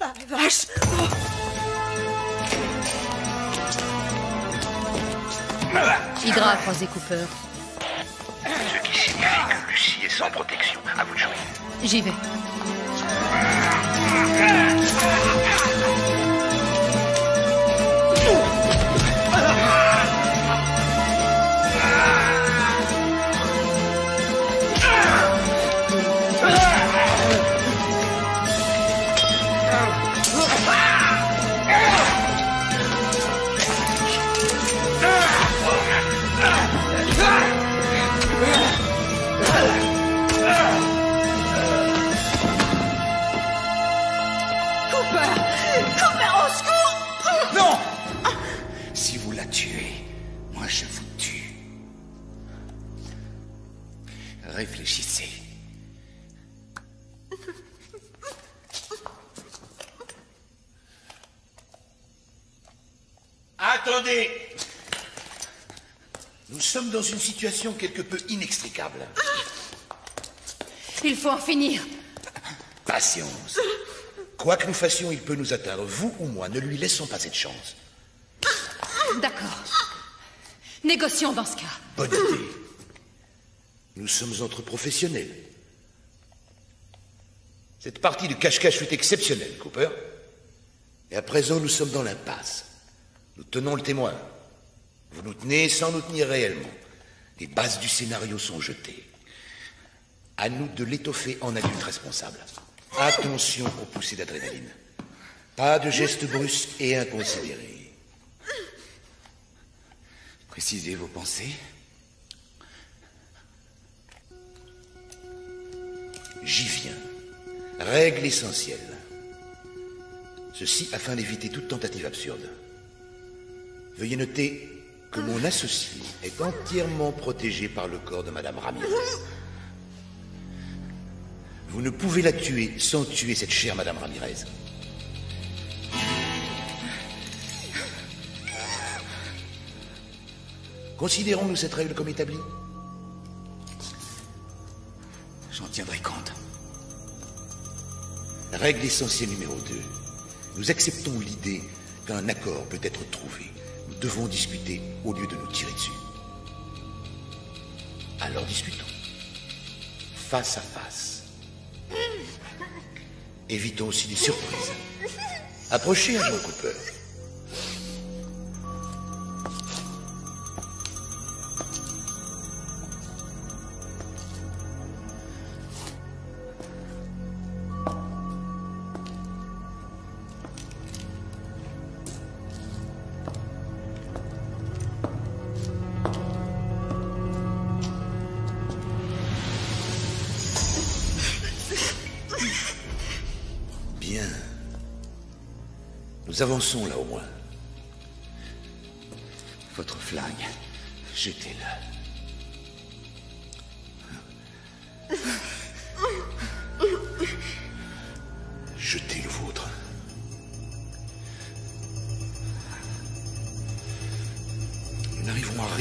La vache. Hydra a croisé Cooper. Ce qui signifie que Lucie est sans protection. À vous de jouer. J'y vais. Réfléchissez. Attendez! Nous sommes dans une situation quelque peu inextricable. Il faut en finir. Patience. Quoi que nous fassions, il peut nous atteindre. Vous ou moi, ne lui laissons pas cette chance. D'accord. Négocions dans ce cas. Bonne idée. Nous sommes entre professionnels. Cette partie de cache-cache fut exceptionnelle, Cooper. Et à présent, nous sommes dans l'impasse. Nous tenons le témoin. Vous nous tenez sans nous tenir réellement. Les bases du scénario sont jetées. À nous de l'étoffer en adulte responsable. Attention aux poussées d'adrénaline. Pas de gestes brusques et inconsidérés. Précisez vos pensées. J'y viens. Règle essentielle. Ceci afin d'éviter toute tentative absurde. Veuillez noter que mon associé est entièrement protégé par le corps de Madame Ramirez. Vous ne pouvez la tuer sans tuer cette chère Madame Ramirez. Considérons-nous cette règle comme établie? J'en tiendrai compte. Règle essentielle numéro 2. Nous acceptons l'idée qu'un accord peut être trouvé. Nous devons discuter au lieu de nous tirer dessus. Alors discutons. Face à face. Évitons aussi les surprises. Approchez, agent Cooper. Nous avançons là au moins. Votre flingue, jetez-le.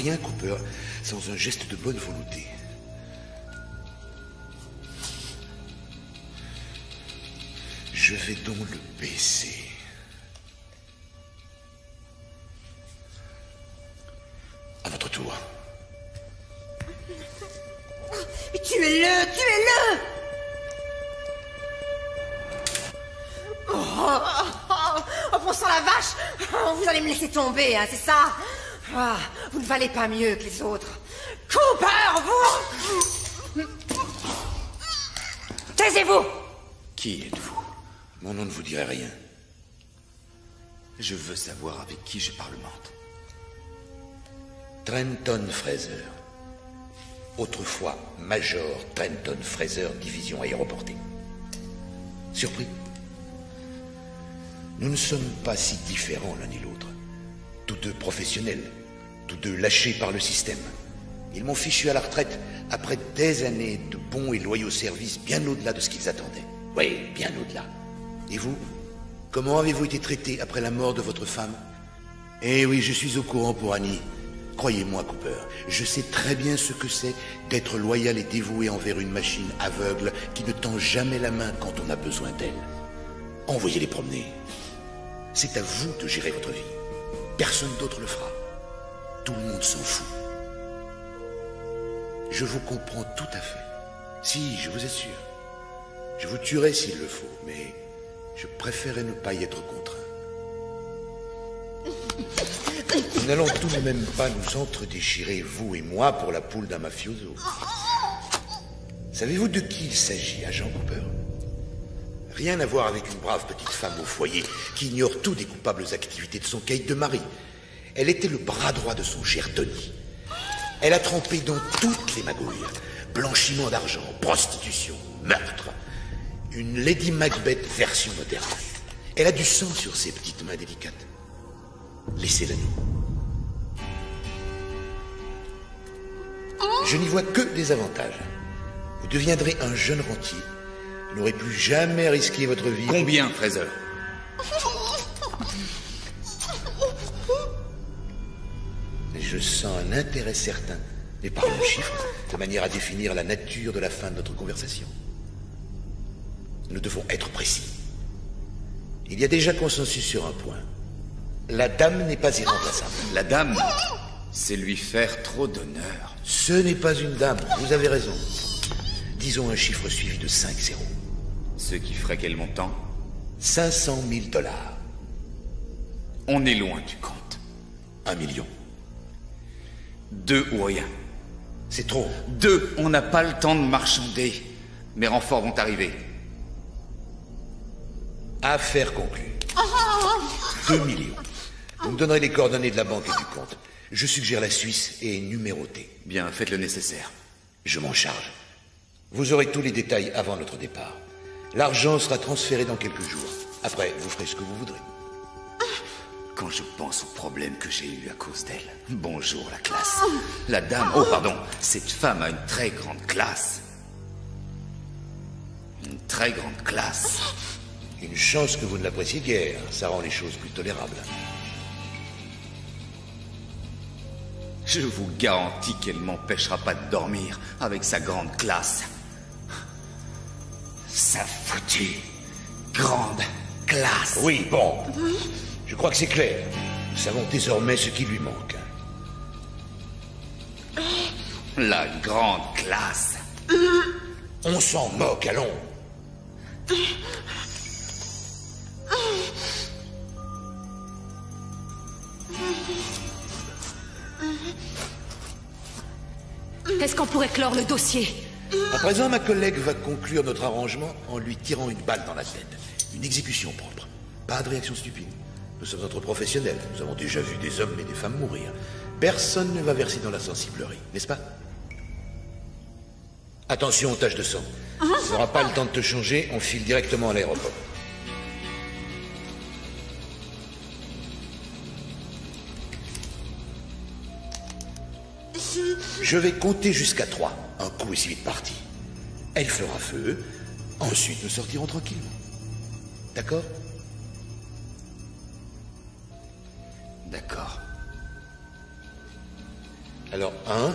rien, Cooper, sans un geste de bonne volonté. Je vais donc le baisser. À votre tour. Tuez-le! Tuez-le! Oh, bon sang la vache! Vous allez me laisser tomber, hein, c'est ça? Vous ne valez pas mieux que les autres. Cooper, vous! Taisez-vous! Qui êtes-vous? Mon nom ne vous dirait rien. Je veux savoir avec qui je parlemente. Trenton Fraser. Autrefois Major Trenton Fraser, division aéroportée. Surpris? Nous ne sommes pas si différents l'un et l'autre. Tous deux professionnels, tous deux lâchés par le système. Ils m'ont fichu à la retraite après des années de bons et loyaux services bien au-delà de ce qu'ils attendaient. Oui, bien au-delà. Et vous? Comment avez-vous été traité après la mort de votre femme? Eh oui, je suis au courant pour Annie. Croyez-moi, Cooper, je sais très bien ce que c'est d'être loyal et dévoué envers une machine aveugle qui ne tend jamais la main quand on a besoin d'elle. Envoyez-les promener. C'est à vous de gérer votre vie. Personne d'autre le fera. Tout le monde s'en fout. Je vous comprends tout à fait. Si, je vous assure. Je vous tuerai s'il le faut, mais je préférais ne pas y être contraint. Nous n'allons tout de même pas nous entre-déchirer, vous et moi, pour la poule d'un mafioso. Savez-vous de qui il s'agit, agent Cooper? Rien à voir avec une brave petite femme au foyer qui ignore tout des coupables activités de son caïd de mari. Elle était le bras droit de son cher Tony. Elle a trempé dans toutes les magouilles. Blanchiment d'argent, prostitution, meurtre. Une Lady Macbeth version moderne. Elle a du sang sur ses petites mains délicates. Laissez-la nous. Je n'y vois que des avantages. Vous deviendrez un jeune rentier. Vous n'aurez plus jamais risqué votre vie. Combien, Fraser? Je sens un intérêt certain. Mais parlons chiffres, de manière à définir la nature de la fin de notre conversation. Nous devons être précis. Il y a déjà consensus sur un point. La dame n'est pas irremplaçable. La dame, c'est lui faire trop d'honneur. Ce n'est pas une dame, vous avez raison. Disons un chiffre suivi de 5 zéros. Ce qui ferait quel montant? 500 000 $. On est loin du compte. 1 million. 2 ou rien. C'est trop. 2, on n'a pas le temps de marchander. Mes renforts vont arriver. Affaire conclue. 2 millions. Vous me donnerez les coordonnées de la banque et du compte. Je suggère la Suisse et numérotée. Bien, faites le nécessaire. Je m'en charge. Vous aurez tous les détails avant notre départ. L'argent sera transféré dans quelques jours. Après, vous ferez ce que vous voudrez. Quand je pense aux problèmes que j'ai eus à cause d'elle. Bonjour, la classe. La dame... Oh, pardon. Cette femme a une très grande classe. Une très grande classe. Une chance que vous ne l'appréciez guère. Ça rend les choses plus tolérables. Je vous garantis qu'elle m'empêchera pas de dormir avec sa grande classe. Sa foutue grande classe. Oui, bon. Je crois que c'est clair. Nous savons désormais ce qui lui manque. La grande classe. On s'en moque, allons. Est-ce qu'on pourrait clore le dossier? À présent, ma collègue va conclure notre arrangement en lui tirant une balle dans la tête. Une exécution propre. Pas de réaction stupide. Nous sommes entre professionnels. Nous avons déjà vu des hommes et des femmes mourir. Personne ne va verser dans la sensiblerie, n'est-ce pas? Attention aux taches de sang. Tu n'auras pas le temps de te changer, on file directement à l'aéroport. Je vais compter jusqu'à 3. Un coup et si vite parti. Elle fera feu. Ensuite, nous sortirons tranquillement. D'accord? D'accord. Alors, 1.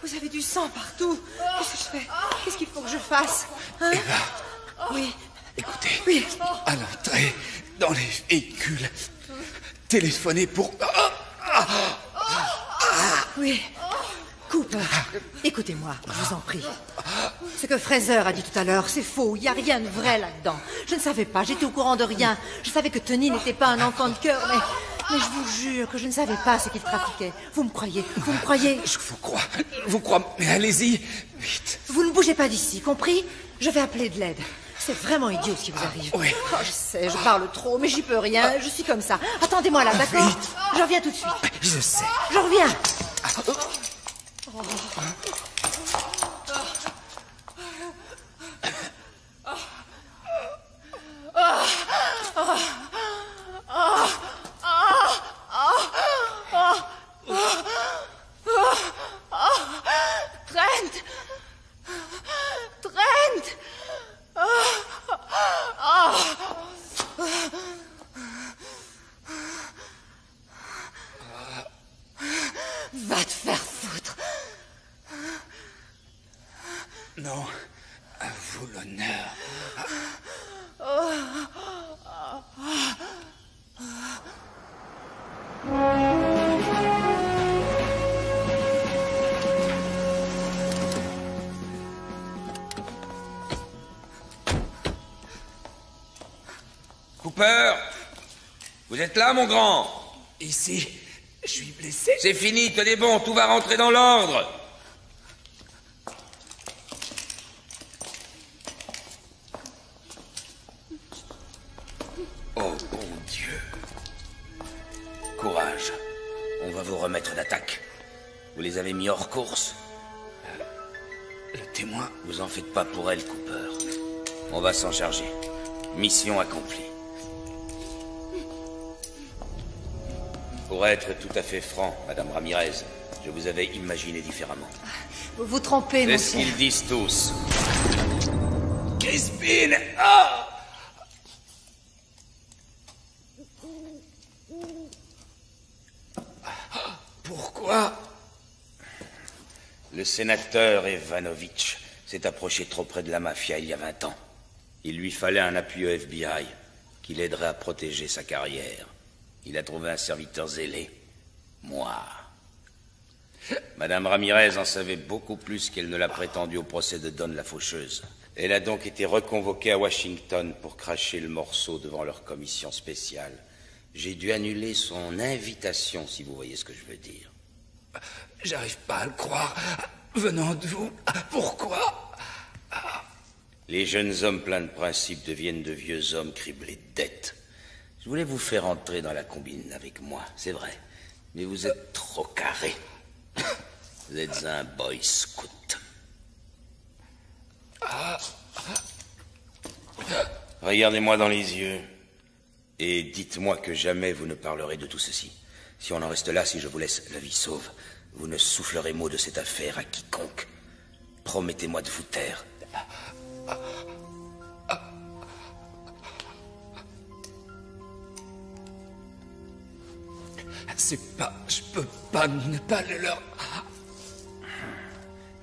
Vous avez du sang partout. Qu'est-ce que je fais? Qu'est-ce qu'il faut que je fasse? Hein? Eva. Oui. Écoutez. Oui. À l'entrée, dans les véhicules, téléphonez pour... Oui. Cooper, écoutez-moi, je vous en prie. Ce que Fraser a dit tout à l'heure, c'est faux. Il n'y a rien de vrai là-dedans. Je ne savais pas, j'étais au courant de rien. Je savais que Tony n'était pas un enfant de cœur, mais je vous jure que je ne savais pas ce qu'il trafiquait. Vous me croyez? Vous me croyez? Je vous crois, mais allez-y, vite. Vous ne bougez pas d'ici, compris? Je vais appeler de l'aide. C'est vraiment idiot ce qui vous arrive. Oui. Oh, je sais, je parle trop, mais j'y peux rien. Je suis comme ça. Attendez-moi là, d'accord? Je reviens tout de suite. Je sais. Je reviens. Va te faire foutre. Non, à vous l'honneur. Cooper, vous êtes là, mon grand? Ici, je suis blessé. C'est fini, tenez bon, tout va rentrer dans l'ordre. Oh, bon Dieu. Courage. On va vous remettre d'attaque. Vous les avez mis hors course. Le témoin. Vous en faites pas pour elle, Cooper. On va s'en charger. Mission accomplie. Pour être tout à fait franc, Madame Ramirez, je vous avais imaginé différemment. Vous vous trompez, mon C'est ce cher. qu'ils disent tous. Crispin! Ah! Pourquoi? Le sénateur Evanovitch s'est approché trop près de la mafia il y a 20 ans. Il lui fallait un appui au FBI qui l'aiderait à protéger sa carrière. Il a trouvé un serviteur zélé. Moi. Madame Ramirez en savait beaucoup plus qu'elle ne l'a prétendu au procès de Don la faucheuse. Elle a donc été reconvoquée à Washington pour cracher le morceau devant leur commission spéciale. J'ai dû annuler son invitation, si vous voyez ce que je veux dire. J'arrive pas à le croire. Venant de vous, pourquoi? Les jeunes hommes pleins de principes deviennent de vieux hommes criblés de dettes. Je voulais vous faire entrer dans la combine avec moi, c'est vrai. Mais vous êtes trop carré. Vous êtes un boy scout. Regardez-moi dans les yeux. Et dites-moi que jamais vous ne parlerez de tout ceci. Si on en reste là, si je vous laisse la vie sauve, vous ne soufflerez mot de cette affaire à quiconque. Promettez-moi de vous taire. C'est pas... Je peux pas ne pas le leur...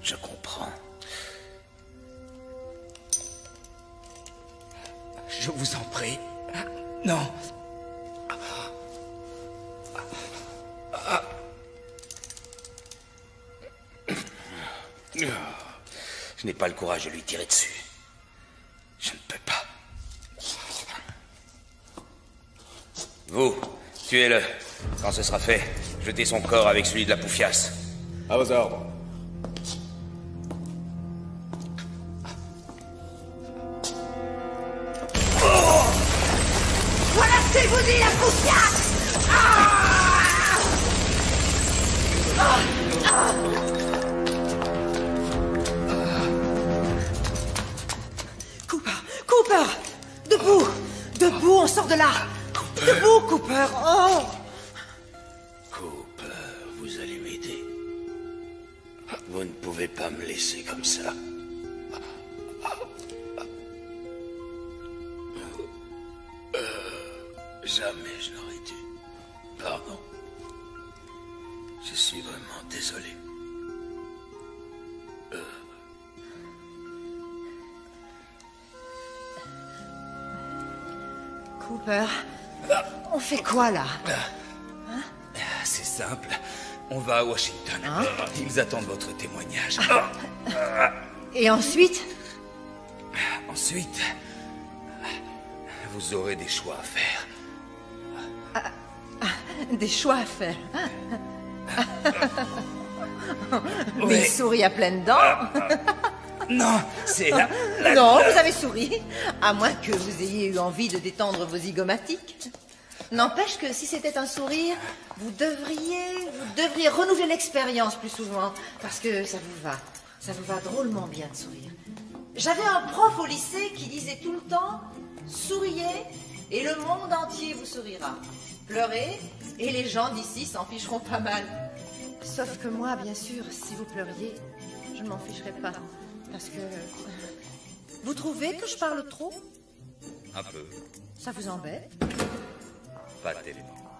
Je comprends. Je vous en prie. Non. Je n'ai pas le courage de lui tirer dessus. Je ne peux pas. Vous, tuez-le. Quand ce sera fait, jetez son corps avec celui de la poufiasse. À vos ordres. Cassez-vous-y la poussière. Cooper! Debout! Debout, on sort de là! Debout, Cooper! Oh! Cooper, vous allez m'aider. Vous ne pouvez pas me laisser comme ça. Jamais je n'aurais dû. Pardon. Je suis vraiment désolé. Cooper, on fait quoi là? C'est simple. On va à Washington. Ils attendent votre témoignage. Et ensuite? Ensuite, vous aurez des choix à faire. Des choix à faire. Oui. Des souris à pleines dents? Non, c'est la... Non, vous avez souri. À moins que vous ayez eu envie de détendre vos zygomatiques. N'empêche que si c'était un sourire, vous devriez renouveler l'expérience plus souvent. Parce que ça vous va. Ça vous va drôlement bien de sourire. J'avais un prof au lycée qui disait tout le temps « Souriez et le monde entier vous sourira. Pleurez et les gens d'ici s'en ficheront pas mal. » Sauf que moi, bien sûr, si vous pleuriez, je ne m'en ficherais pas. Parce que... Vous trouvez que je parle trop? Un peu. Ça vous embête? Pas tellement.